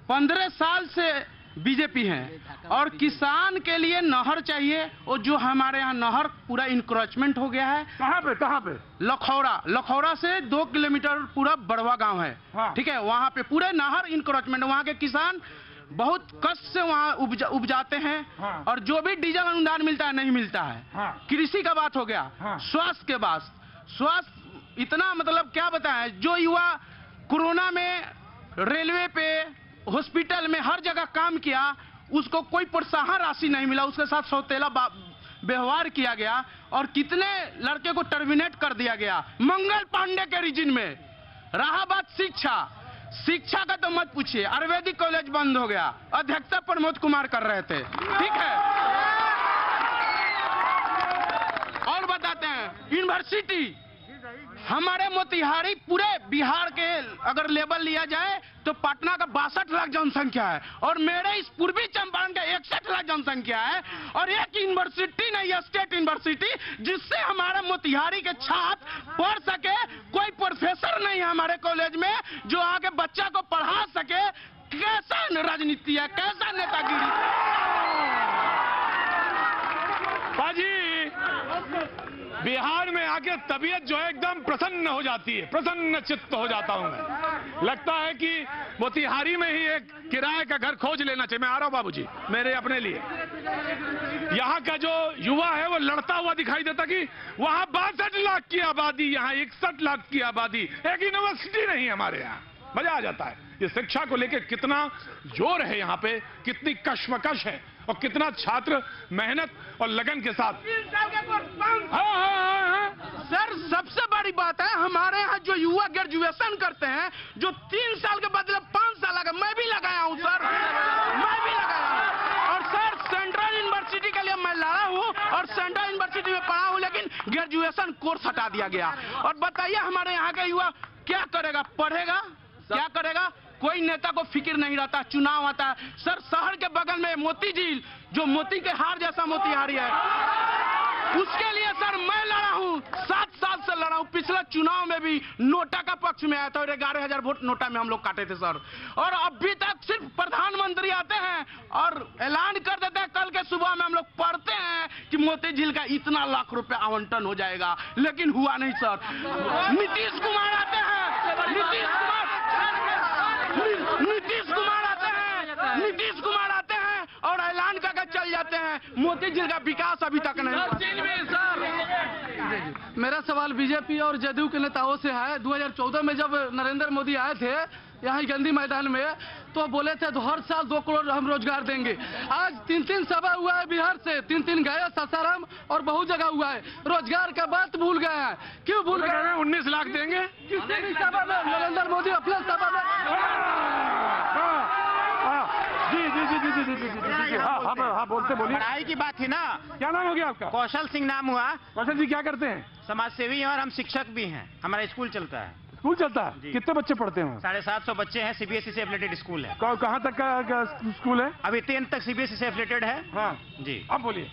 15 साल से बीजेपी है और किसान के लिए नहर चाहिए और जो हमारे यहाँ नहर पूरा इंक्रोचमेंट हो गया है। कहाँ पे? लखौरा से 2 किलोमीटर पूरा बड़वा गांव है। हाँ। ठीक है, वहाँ पे पूरे नहर इंक्रोचमेंट, वहाँ के किसान बहुत कष्ट से वहाँ उपजाते हैं। हाँ। और जो भी डीजल अनुदान मिलता है नहीं मिलता है। हाँ। कृषि का बात हो गया। हाँ। स्वास्थ्य के बाद, स्वास्थ्य इतना मतलब क्या बताएं, जो युवा कोरोना में रेलवे पे, हॉस्पिटल में हर जगह काम किया, उसको कोई प्रोत्साहन राशि नहीं मिला, उसके साथ सौतेला व्यवहार किया गया और कितने लड़के को टर्मिनेट कर दिया गया मंगल पांडे के रीजन में। रहा बात शिक्षा का तो मत पूछिए, आयुर्वेदिक कॉलेज बंद हो गया, अध्यक्षता प्रमोद कुमार कर रहे थे। ठीक है, और बताते हैं यूनिवर्सिटी, हमारे मोतिहारी पूरे बिहार के अगर लेवल लिया जाए तो पटना का 62 लाख जनसंख्या है और मेरे इस पूर्वी चंपारण का 61 लाख जनसंख्या है और एक यूनिवर्सिटी नहीं है, स्टेट यूनिवर्सिटी, जिससे हमारे मोतिहारी के छात्र पढ़ सके। कोई प्रोफेसर नहीं है हमारे कॉलेज में जो आगे बच्चा को पढ़ा सके। कैसा राजनीति है, कैसा नेतागिरी। बाजी, बिहार में आके तबीयत जो है एकदम प्रसन्न हो जाती है, प्रसन्न चित्त हो जाता हूं मैं। लगता है कि मोतिहारी में ही एक किराए का घर खोज लेना चाहिए। मैं आ रहा हूं बाबूजी, मेरे अपने लिए। यहाँ का जो युवा है वो लड़ता हुआ दिखाई देता कि वहां 62 लाख की आबादी, यहाँ 61 लाख की आबादी, एक यूनिवर्सिटी नहीं हमारे यहाँ। मजा आ जाता है। ये शिक्षा को लेकर कितना जोर है यहाँ पे, कितनी कश्मकश है और कितना छात्र मेहनत और लगन के साथ। सर, सबसे बड़ी बात है हमारे यहाँ जो युवा ग्रेजुएशन करते हैं, जो 3 साल के बदले 5 साल लगा, मैं भी लगाया हूँ सर, मैं भी लगाया हूँ। और सर, सेंट्रल यूनिवर्सिटी के लिए मैं लड़ा हूँ और सेंट्रल यूनिवर्सिटी में पढ़ा हूँ, लेकिन ग्रेजुएशन कोर्स हटा दिया गया। और बताइए हमारे यहाँ का युवा क्या करेगा, पढ़ेगा, क्या करेगा? कोई नेता को फिक्र नहीं रहता। चुनाव आता है सर, शहर के बगल में मोती झील, जो मोती के हार जैसा मोतिहारी है, उसके लिए सर मैं लड़ा हूँ, 7 साल से लड़ा हूँ। पिछले चुनाव में भी नोटा का पक्ष में आया था और 11,000 वोट नोटा में हम लोग काटे थे सर। और अभी तक सिर्फ प्रधानमंत्री आते हैं और ऐलान कर देते हैं, कल के सुबह में हम लोग पढ़ते हैं कि मोती झील का इतना लाख रुपए आवंटन हो जाएगा, लेकिन हुआ नहीं सर। नीतीश कुमार आते हैं, नीतीश कुमार आते हैं और ऐलान करके चल जाते हैं। मोती झील का विकास अभी तक नहीं। मेरा सवाल बीजेपी और जदयू के नेताओं से है। 2014 में जब नरेंद्र मोदी आए थे यहाँ गांधी मैदान में, तो बोले थे तो हर साल 2 करोड़ हम रोजगार देंगे। आज 3 सभा हुआ है बिहार से, 3 गया, सासाराम और बहुत जगह हुआ है। रोजगार का बात भूल गए हैं। क्यों भूल गए? 19 लाख देंगे किसी भी सभा में नरेंद्र मोदी अपने सभा में। जी जी जी जी जी जी जी जी जी हाँ हाँ बोलते बोलिए। पढ़ाई की बात थी ना। क्या नाम हो गया आपका? कौशल सिंह नाम हुआ। कौशल जी क्या करते हैं? समाज सेवी हैं और हम शिक्षक भी हैं। हमारा स्कूल चलता है। स्कूल चलता है? कितने बच्चे पढ़ते हैं? 750 बच्चे हैं। सीबीएसई से एफिलेटेड स्कूल है। कहाँ तक का स्कूल है? अभी 10th तक सीबीएसई से एफिलेटेड है। हाँ जी। अब बोलिए।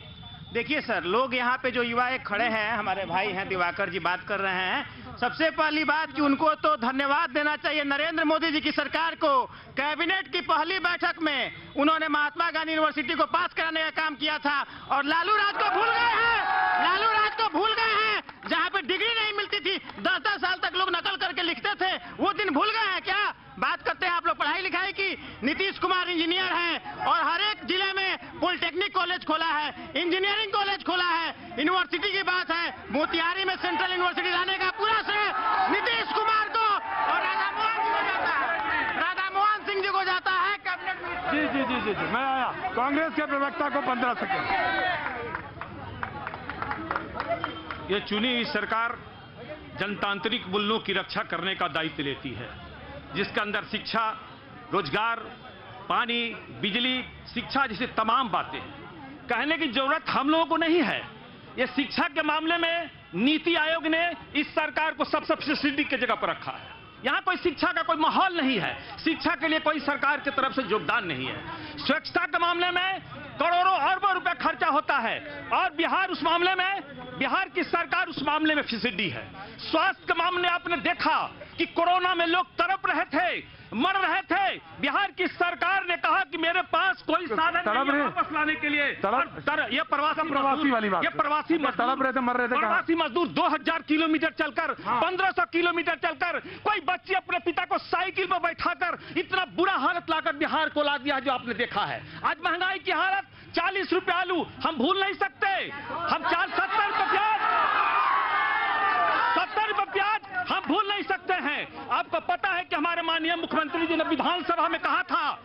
देखिए सर, लोग यहाँ पे जो युवा एक खड़े हैं, हमारे भाई हैं दिवाकर जी बात कर रहे हैं। सबसे पहली बात कि उनको तो धन्यवाद देना चाहिए नरेंद्र मोदी जी की सरकार को। कैबिनेट की पहली बैठक में उन्होंने महात्मा गांधी यूनिवर्सिटी को पास कराने का काम किया था और लालू राज को भूल गए हैं। लालू राज को भूल गए हैं। जहाँ पे डिग्री नहीं मिलती थी, 10-10 साल तक लोग नकल करके लिखते थे, वो दिन भूल गए हैं क्या? बात करते हैं आप लोग पढ़ाई लिखाई की। नीतीश कुमार इंजीनियर हैं और हर एक जिले में पॉलिटेक्निक कॉलेज खोला है, इंजीनियरिंग कॉलेज खोला है। यूनिवर्सिटी की बात है, मोतिहारी में सेंट्रल यूनिवर्सिटी लाने का पूरा श्रेय नीतीश कुमार को और राधा मोहन जी को जाता है। राधा मोहन सिंह जी को जाता है कैबिनेट में। जी जी जी जी जी मैं आया। कांग्रेस के प्रवक्ता को 15 सेकंड। ये चुनी हुई सरकार जनतांत्रिक मूल्यों की रक्षा करने का दायित्व लेती है, जिसके अंदर शिक्षा, रोजगार, पानी, बिजली, शिक्षा जैसी तमाम बातें कहने की जरूरत हम लोगों को नहीं है। ये शिक्षा के मामले में नीति आयोग ने इस सरकार को सब सब्सिडी की जगह पर रखा है। यहाँ कोई शिक्षा का कोई माहौल नहीं है। शिक्षा के लिए कोई सरकार की तरफ से योगदान नहीं है। स्वच्छता के मामले में करोड़ों अरबों रुपए खर्चा होता है और बिहार उस मामले में, बिहार की सरकार उस मामले में फिसड्डी है। स्वास्थ्य के मामले में आपने देखा कि कोरोना में लोग तड़प रहे थे, मर रहे थे। बिहार की सरकार ने कहा कि मेरे पास कोई साधन नहीं है वापस लाने के लिए। ये प्रवासी वाली बात, ये प्रवासी तड़प रहे थे, मर रहे थे। प्रवासी मजदूर 2000 किलोमीटर चलकर, 1500 किलोमीटर चलकर, कोई बच्चे अपने पिता को साइकिल पर बैठाकर इतना बुरा हालत लाकर बिहार को ला दिया जो आपने देखा है। आज महंगाई की हालत, 40 रुपए आलू हम भूल नहीं सकते। हम 70 रुपए प्याज, 70 रुपए प्याज हम भूल नहीं सकते हैं। आपको पता है कि हमारे माननीय मुख्यमंत्री जी ने विधानसभा में कहा था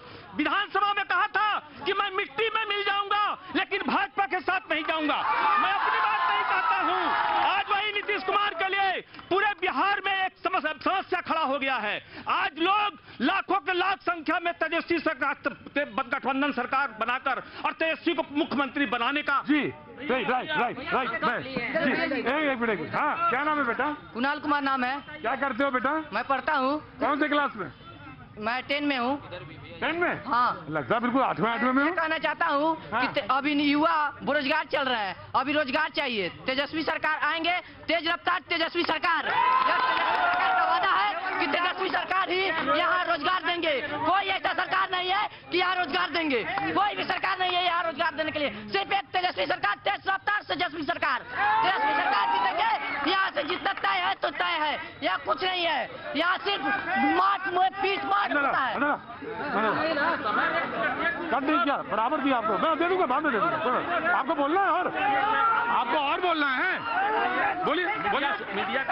कि मैं मिट्टी में मिल जाऊंगा लेकिन भाजपा के साथ नहीं जाऊंगा। मैं अपनी बात नहीं कहता हूं। आज वही नीतीश कुमार के लिए पूरे बिहार में एक समस्या खड़ा हो गया है। आज लोग लाखों के लाख संख्या में तेजस्वी सरकार, गठबंधन सरकार बनाकर और तेजस्वी को मुख्यमंत्री बनाने का। जी राइट एक मिनट। हाँ क्या नाम है बेटा? कुणाल कुमार नाम है। क्या करते हो बेटा? मैं पढ़ता हूँ। कौन से क्लास में? मैं 10 में हूँ। 10 में? हाँ लगता है बिल्कुल 8वें में हूँ। कहना चाहता हूँ कि अभी युवा बेरोजगार चल रहा है, अभी रोजगार चाहिए। तेजस्वी सरकार आएंगे, तेज रफ्तार तेजस्वी सरकार। सरकार का वादा है कि तेजस्वी सरकार ही यहाँ रोजगार देंगे। कोई ऐसा सरकार नहीं है कि यहाँ रोजगार देंगे। कोई भी सरकार नहीं है यहाँ रोजगार देने के लिए। सिर्फ एक तेजस्वी सरकार, तेज रफ्तार तेजस्वी सरकार। तेजस्वी सरकार जीतेंगे। यहाँ से जितना तय है तो तय है, यहाँ कुछ नहीं है। यहाँ सिर्फ पीठ मार होता है। कट नहीं किया, बराबर दिया आपको। मैं दे दूंगा, बाद में दे दूंगा। आपको बोलना है और आपको और बोलना है। बोलिए मीडिया।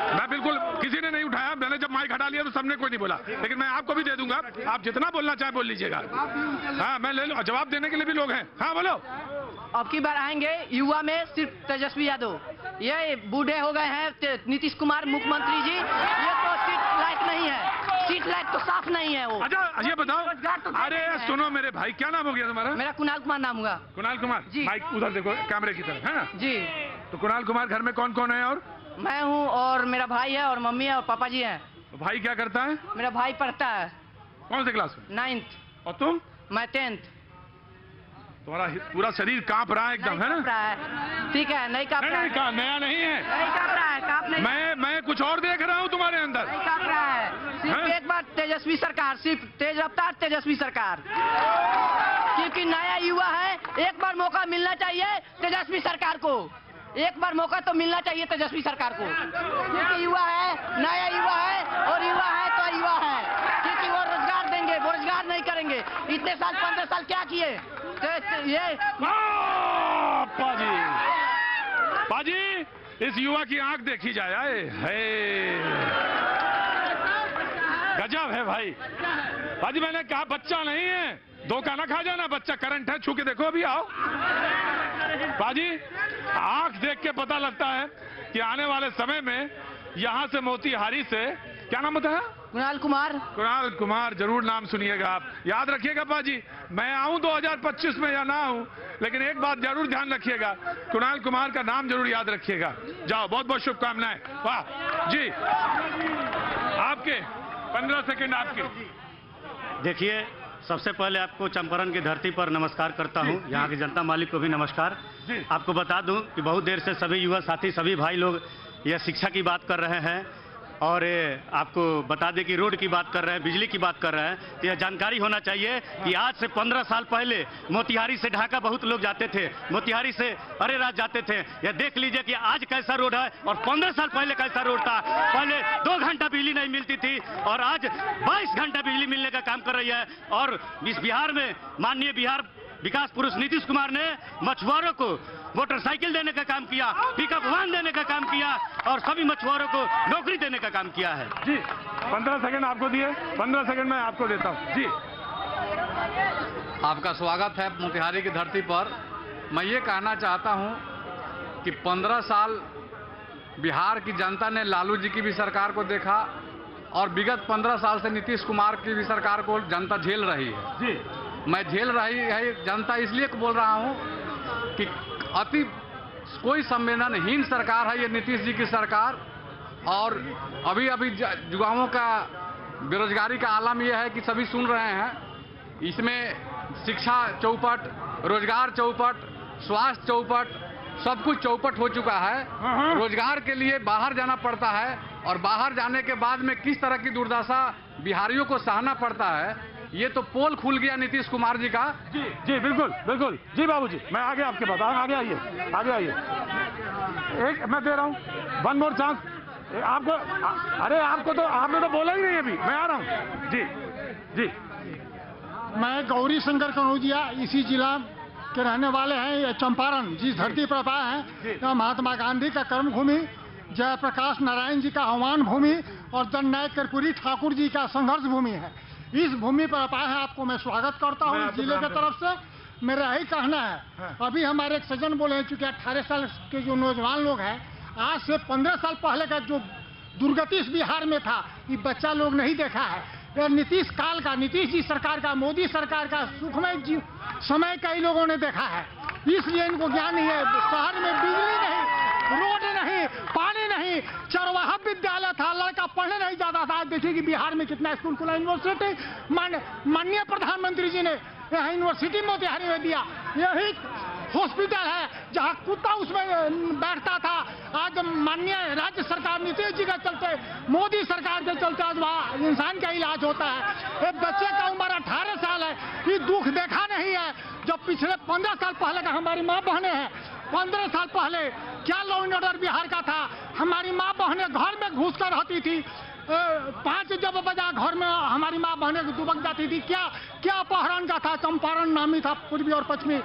मैं बिल्कुल, किसी ने नहीं उठाया। मैंने जब माइक हटा लिया तो सबने कोई नहीं बोला, लेकिन मैं आपको भी दे दूंगा। आप जितना बोलना चाहे बोल लीजिएगा। हाँ मैं ले लूँ, जवाब देने के लिए भी लोग हैं। हाँ बोलो। अब की बार आएंगे युवा में सिर्फ तेजस्वी यादव। ये बूढ़े हो गए हैं नीतीश कुमार मुख्यमंत्री जी, ये तो सीट लायक नहीं है। सीट लायक तो साफ नहीं है वो। अच्छा ये बताओ, अरे सुनो मेरे भाई, क्या नाम हो गया तुम्हारा? मेरा कुणाल कुमार नाम हुआ। कुणाल कुमार जी। माइक उधर देखो, कैमरे की तरफ, है ना जी। तो कुणाल कुमार, घर में कौन कौन है? और मैं हूँ और मेरा भाई है और मम्मी है और पापा जी हैं। भाई क्या करता है? मेरा भाई पढ़ता है। कौन से क्लास में? 9th। और तुम? मैं 10th। तुम्हारा पूरा शरीर कांप रहा है एकदम, है ना? ठीक है, नहीं कांप रहा है। नया नहीं है, नहीं कांप रहा है। कांप नहीं। मैं कुछ और देख रहा हूँ तुम्हारे अंदर। नहीं कांप रहा है। सिर्फ एक बार तेजस्वी सरकार, सिर्फ तेज रफ्तार तेजस्वी सरकार। क्योंकि नया युवा है, एक बार मौका मिलना चाहिए तेजस्वी सरकार को। एक बार मौका तो मिलना चाहिए तेजस्वी सरकार को। क्योंकि युवा है, नया युवा है और युवा है तो युवा है। क्योंकि वो रोजगार देंगे, वो रोजगार नहीं करेंगे। इतने साल 15 साल क्या किए? ये पाजी, इस युवा की आंख देखी जाए, है गजब है भाई। पाजी मैंने कहा बच्चा नहीं है, धोखा ना खा जाना। बच्चा करंट है, छू के देखो अभी। आओ पाजी, आंख देख के पता लगता है कि आने वाले समय में यहां से मोतिहारी से क्या नाम बताया? कुणाल कुमार। कुणाल कुमार, जरूर नाम सुनिएगा आप, याद रखिएगा पाजी। मैं आऊं 2025 में या ना आऊं, लेकिन एक बात जरूर ध्यान रखिएगा, कुणाल कुमार का नाम जरूर याद रखिएगा। जाओ, बहुत बहुत शुभकामनाएं। वाह जी, आपके 15 सेकंड आपके। देखिए, सबसे पहले आपको चंपारण की धरती पर नमस्कार करता हूं, यहाँ की जनता मालिक को भी नमस्कार। आपको बता दूं कि बहुत देर से सभी युवा साथी, सभी भाई लोग यह शिक्षा की बात कर रहे हैं और आपको बता दें कि रोड की बात कर रहे हैं, बिजली की बात कर रहे हैं। तो यह जानकारी होना चाहिए कि आज से 15 साल पहले मोतिहारी से ढाका बहुत लोग जाते थे, मोतिहारी से अरेराज जाते थे। यह देख लीजिए कि आज कैसा रोड है और 15 साल पहले कैसा रोड था। पहले 2 घंटा बिजली नहीं मिलती थी और आज 22 घंटा बिजली मिलने का काम कर रही है। और इस बिहार में माननीय बिहार विकास पुरुष नीतीश कुमार ने मछुआरों को मोटरसाइकिल देने का काम किया, पिकअप वाहन देने का काम किया और सभी मछुआरों को नौकरी देने का काम किया है। जी, 15 सेकंड आपको दिए, 15 सेकंड मैं आपको देता हूं। जी, आपका स्वागत है मोतिहारी की धरती पर। मैं ये कहना चाहता हूं कि 15 साल बिहार की जनता ने लालू जी की भी सरकार को देखा और विगत 15 साल से नीतीश कुमार की भी सरकार को जनता झेल रही है। जी, मैं झेल रही है जनता इसलिए बोल रहा हूं कि अति कोई संवेदनहीन सरकार है ये नीतीश जी की सरकार। और अभी अभी युवाओं का बेरोजगारी का आलम यह है कि सभी सुन रहे हैं, इसमें शिक्षा चौपट, रोजगार चौपट, स्वास्थ्य चौपट, सब कुछ चौपट हो चुका है। रोजगार के लिए बाहर जाना पड़ता है और बाहर जाने के बाद में किस तरह की दुर्दशा बिहारियों को सहना पड़ता है, ये तो पोल खुल गया नीतीश कुमार जी का। जी जी, बिल्कुल बिल्कुल। जी बाबूजी, मैं आगे आपके पास, आगे आइए, आगे आइए। एक मैं दे रहा हूँ, 1 मोर चांस आपको। अरे आपको तो, आपने तो बोला ही नहीं अभी, मैं आ रहा हूँ। जी जी, मैं गौरी शंकर कनौजिया, इसी जिला के रहने वाले हैं। ये चंपारण जिस धरती पर आए हैं, यहाँ महात्मा गांधी का कर्म भूमि, जयप्रकाश नारायण जी का आह्वान भूमि और जननायक कर्पूरी ठाकुर जी का संघर्ष भूमि है। इस भूमि पर आप आए हैं, आपको मैं स्वागत करता हूँ इस जिले की तरफ से। मेरा यही कहना है, अभी हमारे एक सज्जन बोले हैं, चूंकि 18 साल के जो नौजवान लोग हैं, आज से 15 साल पहले का जो दुर्गति इस बिहार में था, ये बच्चा लोग नहीं देखा है। यह नीतीश काल का, नीतीश जी सरकार का, मोदी सरकार का सुखमय समय कई लोगों ने देखा है, इसलिए इनको ज्ञान नहीं है। शहर में बिजली नहीं, रोड नहीं, पानी नहीं, चरवाहा विद्यालय था, लड़का पढ़ने नहीं जाता था। आज देखिए कि बिहार में कितना स्कूल खुला, यूनिवर्सिटी माननीय प्रधानमंत्री जी ने यहाँ यूनिवर्सिटी मोतिहारी में दिया। यही हॉस्पिटल है जहाँ कुत्ता उसमें बैठता था। आज माननीय राज्य सरकार नीतीश जी के चलते, मोदी सरकार के चलते आज वहाँ इंसान का इलाज होता है। एक बच्चे का उम्र 18 साल है, ये दुख देखा नहीं है। जब पिछले 15 साल पहले का हमारी माँ बहनें हैं, 15 साल पहले क्या लॉ एंड ऑर्डर बिहार का था। हमारी माँ बहनें घर में घुस कर रहती थी, 5 जब बजा घर में हमारी माँ बहनें दुबक जाती थी। क्या अपहरण का था, चंपारण नामी था, पूर्वी और पश्चिमी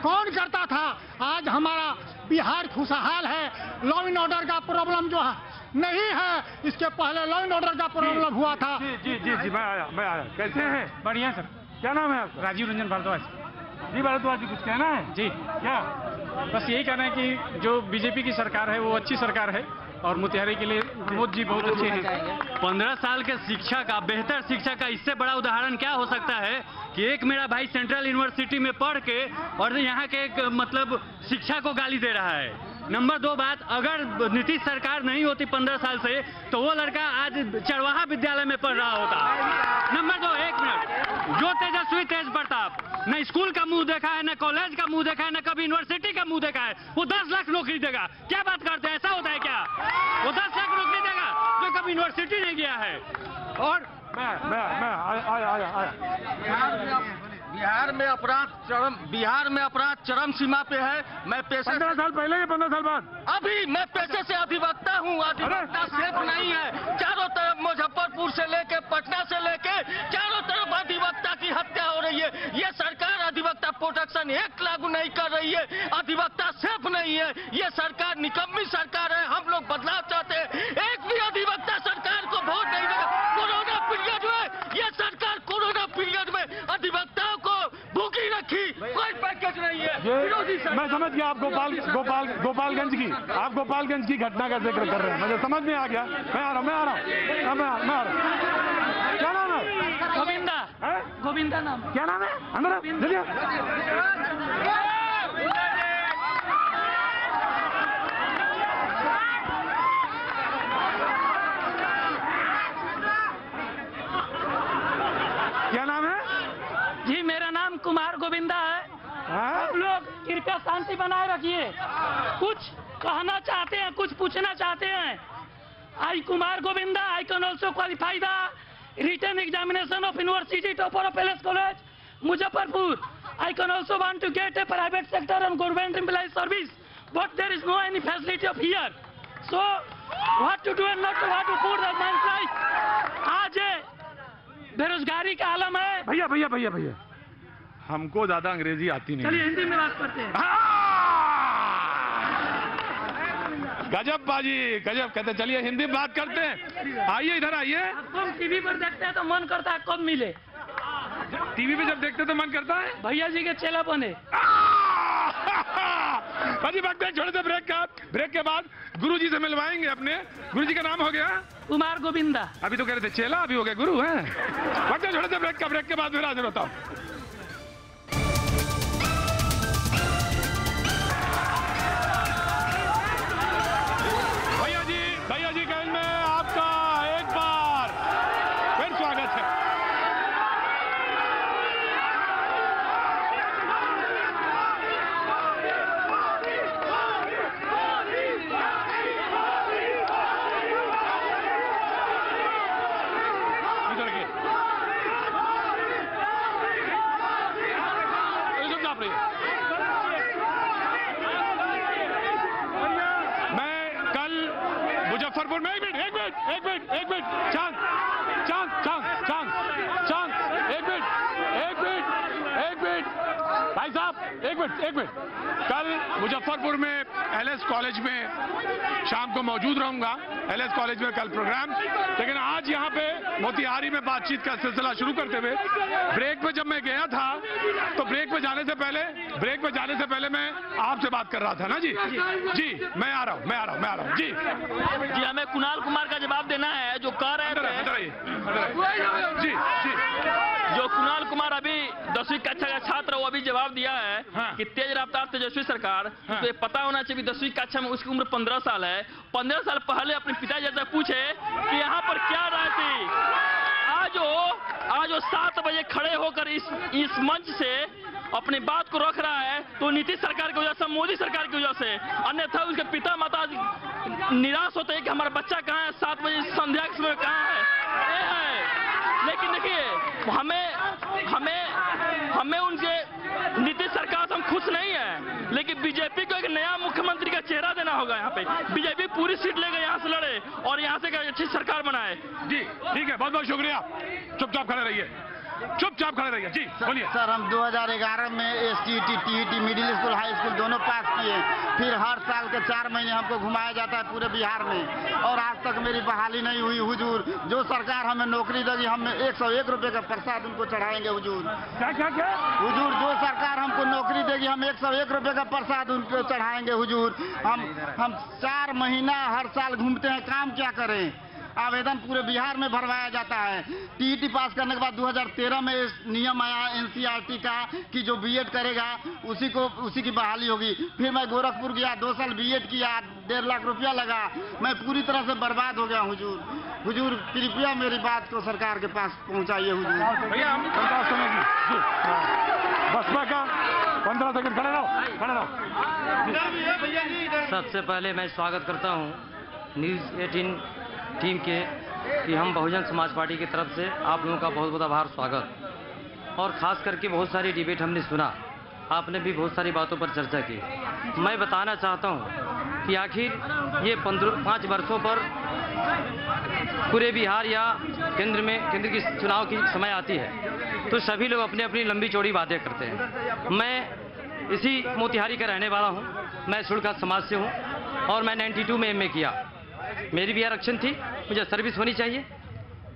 कौन करता था। आज हमारा बिहार खुशहाल है, लॉ एंड ऑर्डर का प्रॉब्लम जो है नहीं है। इसके पहले लॉ एंड ऑर्डर का प्रॉब्लम हुआ था। जी जी जी जी, मैं आया। कैसे हैं? बढ़िया सर। क्या नाम है आपका? राजीव रंजन भारद्वाज। जी भारद्वाज जी, कुछ कहना है? जी, क्या? बस यही कहना है कि जो बीजेपी की सरकार है वो अच्छी सरकार है और मोतिहारी के लिए प्रमोद जी बहुत अच्छे हैं। 15 साल के शिक्षा का, बेहतर शिक्षा का इससे बड़ा उदाहरण क्या हो सकता है कि एक मेरा भाई सेंट्रल यूनिवर्सिटी में पढ़ के और यहाँ के एक मतलब शिक्षा को गाली दे रहा है। नंबर 2 बात, अगर नीतीश सरकार नहीं होती 15 साल से तो वो लड़का आज चरवाहा विद्यालय में पढ़ रहा होता। नंबर 2, 1 मिनट, जो तेजस्वी तेज प्रताप न स्कूल का मुंह देखा है, न कॉलेज का मुंह देखा है, न कभी यूनिवर्सिटी का मुंह देखा है, वो 10 लाख नौकरी देगा। क्या बात करते हैं, ऐसा होता है क्या? वो 10 लाख नौकरी देगा जो कभी यूनिवर्सिटी नहीं गया है। और बिहार में अपराध चरम सीमा पे है। मैं पेशे 15 साल पहले या 15 साल बाद? अभी मैं पेशे से अधिवक्ता हूँ। अधिवक्ता सेफ नहीं है। चारों तरफ मुजफ्फरपुर से लेके पटना से लेके चारों तरफ अधिवक्ता की हत्या हो रही है। ये सरकार अधिवक्ता प्रोटेक्शन एक्ट लागू नहीं कर रही है। अधिवक्ता सेफ नहीं है। ये सरकार निकम्मी सरकार है। हम लोग बदलाव चाहते हैं। एक भी अधिवक्ता सरकार को वोट नहीं देगा। कोरोना पीरियड में ये सरकार, कोरोना पीरियड में अधिवक्ताओं को भूखी रखी, कोई पैकेज नहीं है। ये मैं समझ गया आप गोपालगंज की घटना का जिक्र कर रहे हैं, मुझे समझ में आ गया। मैं आ रहा हूँ। क्या नाम है? गोविंदा नाम। क्या नाम है? अंदर चलिए। क्या नाम है जी? मेरा नाम कुमार गोविंदा है। आप लोग कृपया शांति बनाए रखिए। कुछ कहना चाहते हैं, कुछ पूछना चाहते हैं। I Kumar Govinda, I can also qualify the written examination of University Topper of Palace College, Muzaffarpur. I can also want to get a private sector and government employee service, but there is no any facility of here. So, what to do and not to what to put the man's life. आज बेरोजगारी का आलम है। भैया हमको ज्यादा अंग्रेजी आती नहीं। चलिए हिंदी में बात करते हैं। गजब बाजी, गजब। कहते चलिए हिंदी में बात करते हैं। आइए इधर आइए। तुम टीवी पर देखते हैं तो मन करता है कब मिले। टीवी पे जब देखते तो मन करता है भैया जी के चेला बने। बाजी वक्त छोड़े थे ब्रेक के बाद गुरुजी से मिलवाएंगे अपने। गुरुजी का नाम हो गया कुमार गोविंदा। अभी तो कह रहे थे चेला, अभी हो गए गुरु हैं। वक्त छोड़े थे ब्रेक के बाद फिर हाजिर होता हूँ। भैया जी कहने में आपका एक बार फिर स्वागत है। इधर के मुजफ्फरपुर में एक मिनट चांद एक मिनट भाई साहब एक मिनट। कल मुजफ्फरपुर में एलएस कॉलेज में शाम को मौजूद रहूंगा। एलएस कॉलेज में कल प्रोग्राम, लेकिन आज यहाँ पे मोतिहारी में बातचीत का सिलसिला शुरू करते हुए ब्रेक पे जब मैं गया था तो ब्रेक पे जाने से पहले मैं आपसे बात कर रहा था ना जी। मैं आ रहा हूँ जी। हमें कुणाल कुमार का जवाब देना है जो कह रहे थे जी जो कुणाल कुमार अभी 10वीं कक्षा का छात्र वो अभी जवाब दिया है कि तेज रफ्तार तेजस्वी सरकार। तो ये पता होना चाहिए 10वीं कक्षा में उसकी उम्र 15 साल है। 15 साल पहले अपने पिताजी से पूछे कि यहाँ पर क्या राय थी। आज वो 7 बजे खड़े होकर इस मंच से अपनी बात को रख रहा है तो नीतीश सरकार की वजह से, मोदी सरकार की वजह से। अन्यथा उसके पिता माता निराश होते हैं कि हमारा बच्चा कहाँ है, 7 बजे संध्या के समय कहाँ है। ये है। लेकिन देखिए हमें उनके नीतीश सरकार से हम खुश नहीं है, लेकिन बीजेपी को एक नया मुख्यमंत्री का चेहरा देना होगा। यहाँ पे बीजेपी पूरी सीट लेकर यहाँ से लड़े और यहाँ से अच्छी सरकार बनाए। जी ठीक है, बहुत बहुत शुक्रिया। चुपचाप खड़े रहिए जी, बोलिए। सर हम 2011 में STET, TET, middle school, high school दोनों पास किए। फिर हर साल के 4 महीने हमको घुमाया जाता है पूरे बिहार में और आज तक मेरी बहाली नहीं हुई। हुजूर जो सरकार हमें नौकरी देगी हम 101 रुपए का प्रसाद उनको चढ़ाएंगे। हुजूर क्या हुजूर जो सरकार हमको नौकरी देगी हम 101 रुपए का प्रसाद उनको चढ़ाएंगे। हुजूर हम 4 महीना हर साल घूमते हैं, काम क्या करें। आवेदन पूरे बिहार में भरवाया जाता है। टीईटी पास करने के बाद 2013 में नियम आया एनसीईआरटी का कि जो बीएड करेगा उसी की बहाली होगी। फिर मैं गोरखपुर गया, 2 साल बीएड किया, 1.5 लाख रुपया लगा। मैं पूरी तरह से बर्बाद हो गया। हुजूर कृपया मेरी बात को सरकार के पास पहुंचाइए। हुजूर भैया हम बसपा का 15 सेकंड खड़े रहो। सबसे पहले मैं स्वागत करता हूँ न्यूज़ 18 टीम के कि हम बहुजन समाज पार्टी की तरफ से आप लोगों का बहुत बहुत आभार, स्वागत। और ख़ास करके बहुत सारी डिबेट हमने सुना, आपने भी बहुत सारी बातों पर चर्चा की। मैं बताना चाहता हूं कि आखिर ये 5 वर्षों पर पूरे बिहार या केंद्र की चुनाव की समय आती है तो सभी लोग अपनी अपनी लंबी चौड़ी बातें करते हैं। मैं इसी मोतिहारी का रहने वाला हूँ, मैं शुल्का समाज से हूँ और मैं 92 में MA किया। मेरी भी आरक्षण थी, मुझे सर्विस होनी चाहिए।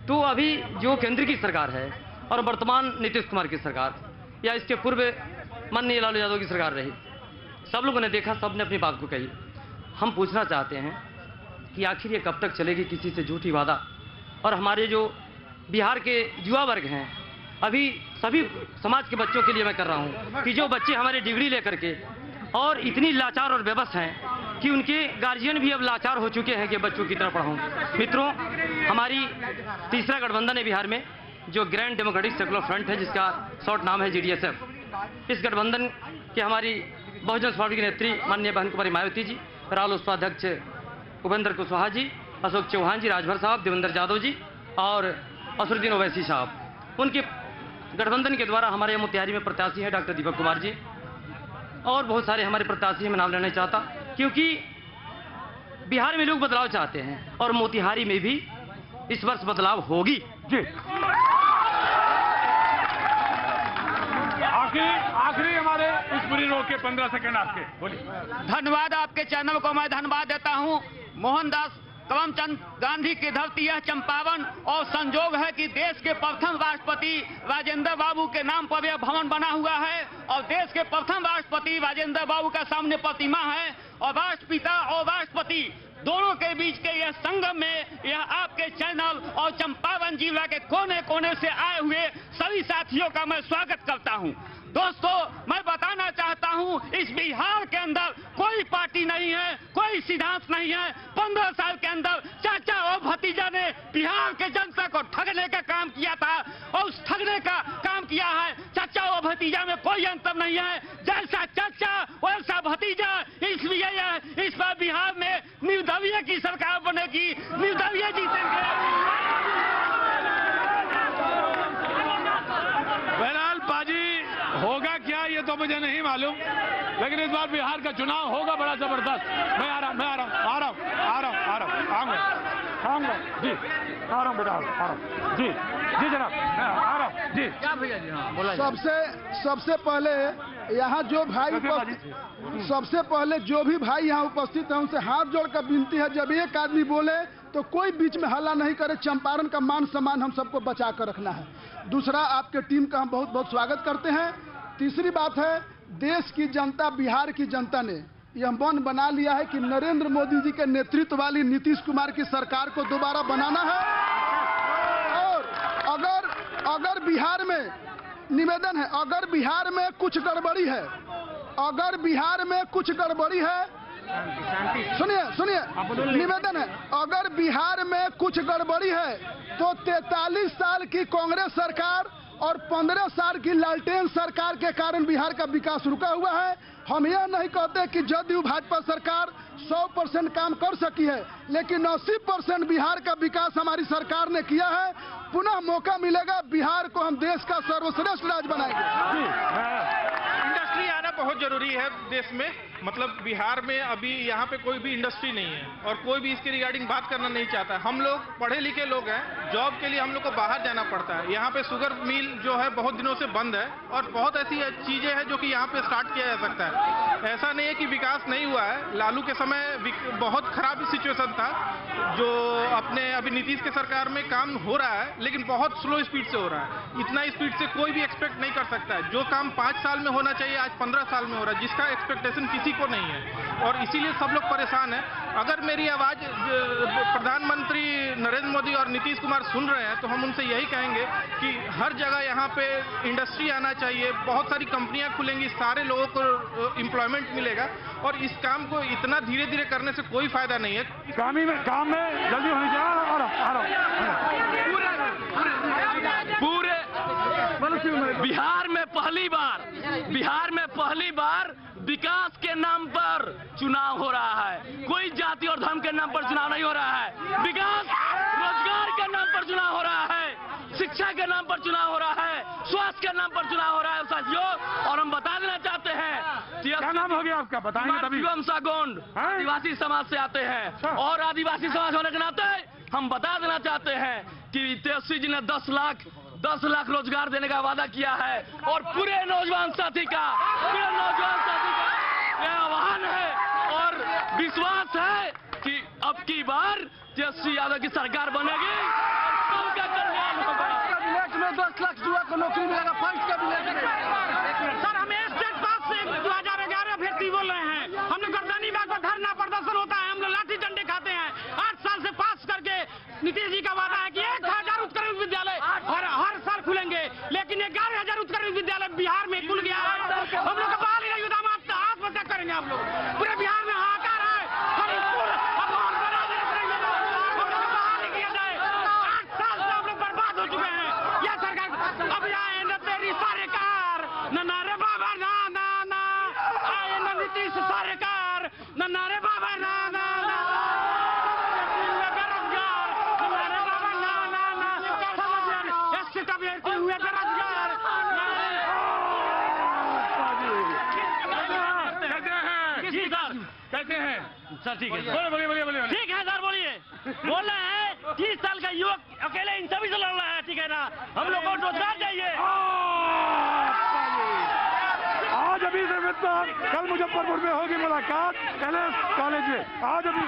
तो अभी जो केंद्र की सरकार है और वर्तमान नीतीश कुमार की सरकार या इसके पूर्व माननीय लालू यादव की सरकार रही। सब लोगों ने देखा, सब ने अपनी बात को कही। हम पूछना चाहते हैं कि आखिर ये कब तक चलेगी किसी से झूठी वादा। और हमारे जो बिहार के युवा वर्ग हैं, अभी सभी समाज के बच्चों के लिए मैं कर रहा हूँ कि जो बच्चे हमारे डिग्री लेकर के और इतनी लाचार और बेबस हैं कि उनके गार्जियन भी अब लाचार हो चुके हैं कि बच्चों की तरह पढ़ाऊँ। मित्रों, हमारी तीसरा गठबंधन है बिहार में, जो ग्रैंड डेमोक्रेटिक सेकुलर फ्रंट है, जिसका शॉर्ट नाम है GDSF। इस गठबंधन के हमारी बहुजन समाज पार्टी की नेत्री माननीय बहन कुमारी मायावती जी, रालोसपा अध्यक्ष उपेंद्र कुशवाहा जी, अशोक चौहान जी, राजभर साहब, देवेंद्र यादव जी और असरुद्दीन ओवैसी साहब, उनके गठबंधन के द्वारा हमारे मोतिहारी में प्रत्याशी हैं डॉक्टर दीपक कुमार जी और बहुत सारे हमारे प्रत्याशी हैं। मैं नाम लेना नहीं चाहता क्योंकि बिहार में लोग बदलाव चाहते हैं और मोतिहारी में भी इस वर्ष बदलाव होगी। जी आखिरी हमारे इस पूरी रोक के 15 सेकंड आपके, बोलिए। धन्यवाद, आपके चैनल को मैं धन्यवाद देता हूं। मोहनदास करमचंद गांधी की धरती यह चंपारण और संजोग है कि देश के प्रथम राष्ट्रपति राजेंद्र बाबू के नाम पर यह भवन बना हुआ है और देश के प्रथम राष्ट्रपति राजेंद्र बाबू का सामने प्रतिमा है और राष्ट्रपिता और राष्ट्रपति दोनों के बीच के यह संगम में यह आपके चैनल और चंपारण जिला के कोने कोने से आए हुए सभी साथियों का मैं स्वागत करता हूं। दोस्तों, मैं बताना चाहता हूं, इस बिहार के अंदर कोई पार्टी नहीं है, कोई सिद्धांत नहीं है। 15 साल के अंदर चाचा और भतीजा ने बिहार के जनता को ठगने का काम किया था और उस ठगने का काम किया है। चाचा और भतीजा में कोई अंतर नहीं है, जैसा चाचा वैसा भतीजा। इसलिए इस बार बिहार में निर्दलीय की सरकार बनेगी, निर्दलीय जीतेंगे। बहरहाल पाजी होगा क्या ये तो मुझे नहीं मालूम, लेकिन इस बार बिहार का चुनाव होगा बड़ा जबरदस्त। मैं आ रहा हूँ आऊंगा जी, आ रहा हूँ बेटा, आ रहा हूँ जी जनाब, आ रहा हूँ जी। क्या भैया जी? हाँ बोला। सबसे पहले यहाँ जो भाई सबसे पहले जो भी भाई यहाँ उपस्थित है उनसे हाथ जोड़कर विनती है, जब एक आदमी बोले तो कोई बीच में हल्ला नहीं करे। चंपारण का मान सम्मान हम सबको बचा कर रखना है। दूसरा, आपके टीम का हम बहुत बहुत स्वागत करते हैं। तीसरी बात है, देश की जनता, बिहार की जनता ने यह मन बना लिया है कि नरेंद्र मोदी जी के नेतृत्व वाली नीतीश कुमार की सरकार को दोबारा बनाना है। और अगर बिहार में निवेदन है, अगर बिहार में कुछ गड़बड़ी है, अगर बिहार में कुछ गड़बड़ी है, सुनिए निवेदन है, अगर बिहार में कुछ गड़बड़ी है तो 43 साल की कांग्रेस सरकार और 15 साल की लालटेन सरकार के कारण बिहार का विकास रुका हुआ है। हम यह नहीं कहते कि जदयू भाजपा सरकार 100% काम कर सकी है, लेकिन 80% बिहार का विकास हमारी सरकार ने किया है। पुनः मौका मिलेगा, बिहार को हम देश का सर्वश्रेष्ठ राज्य बनाएंगे। इंडस्ट्री आना बहुत जरूरी है देश में। मतलब बिहार में अभी यहाँ पे कोई भी इंडस्ट्री नहीं है और कोई भी इसके रिगार्डिंग बात करना नहीं चाहता। हम लोग पढ़े लिखे लोग हैं, जॉब के लिए हम लोग को बाहर जाना पड़ता है। यहाँ पे शुगर मिल जो है बहुत दिनों से बंद है और बहुत ऐसी चीजें हैं जो कि यहाँ पे स्टार्ट किया जा सकता है। ऐसा नहीं है कि विकास नहीं हुआ है। लालू के समय बहुत खराब सिचुएशन था, जो अपने अभी नीतीश के सरकार में काम हो रहा है, लेकिन बहुत स्लो स्पीड से हो रहा है। इतना स्पीड से कोई भी एक्सपेक्ट नहीं कर सकता है। जो काम 5 साल में होना चाहिए आज 15 साल में हो रहा है, जिसका एक्सपेक्टेशन किसी को नहीं है और इसीलिए सब लोग परेशान हैं। अगर मेरी आवाज प्रधानमंत्री नरेंद्र मोदी और नीतीश कुमार सुन रहे हैं तो हम उनसे यही कहेंगे कि हर जगह यहाँ पे इंडस्ट्री आना चाहिए, बहुत सारी कंपनियां खुलेंगी, सारे लोगों को एम्प्लॉयमेंट मिलेगा और इस काम को इतना धीरे धीरे करने से कोई फायदा नहीं है। काम में जल्दी होनी चाहिए। पूरे बिहार में पहली बार विकास के नाम पर चुनाव हो रहा है। कोई जाति और धर्म के नाम पर चुनाव नहीं हो रहा है। विकास, रोजगार के नाम पर चुनाव हो रहा है, शिक्षा के नाम पर चुनाव हो रहा है, स्वास्थ्य के नाम पर चुनाव हो रहा है साथियों। और हम बता देना चाहते हैं, क्या नाम हो गया आपका, बताएंगे तभी। गोंड आदिवासी समाज से आते हैं और आदिवासी समाज होने के नाते हम बता देना चाहते हैं कि तेजस्वी जी ने 10 लाख रोजगार देने का वादा किया है और पूरे नौजवान साथी का यह आह्वान है और विश्वास है कि अब की बार तेजस्वी यादव की सरकार बनेगी और सबका कल्याण होगा। में 10 लाख युवा को नौकरी मिलेगा, फंड का भी। सर, हमें स्टेट नीतीश जी का वादा है कि 1000 उत्कर्ष विद्यालय हर साल खुलेंगे, लेकिन 11000 उत्कर्ष विद्यालय बिहार में खुल गया है। हम लोग का बहाल ही नहीं होता, हम आपसे आत्महत्या करेंगे। हम लोग पूरे बिहार में हाहाकार है, हर स्कूल अब और बना दे रहे हैं। हम लोग का बहाल ही किया जाए। 8 साल से हम लोग बर्बाद हो चुके हैं। यह सरकार अब आए न तेरी सरकार, न नारे बाबा ना ना ना, आए न नीतीश सरकार, न नारे बाबा ना ना ना, बेरोजगार नारे बाबा ना ना ना, ऐसे अभ्यर्थी हुए बेरोजगार। कैसे हैं सर? ठीक है बोलिए बोलिए बोलिए। ठीक है सर, बोलिए। बोल रहे हैं 30 साल का युवक अकेले इन सभी से लड़ रहा है, ठीक है ना? हम लोग को रोजगार चाहिए। आज अभी से मिलता, कल मुजफ्फरपुर में होगी मुलाकात एलएस कॉलेज में। आज अभी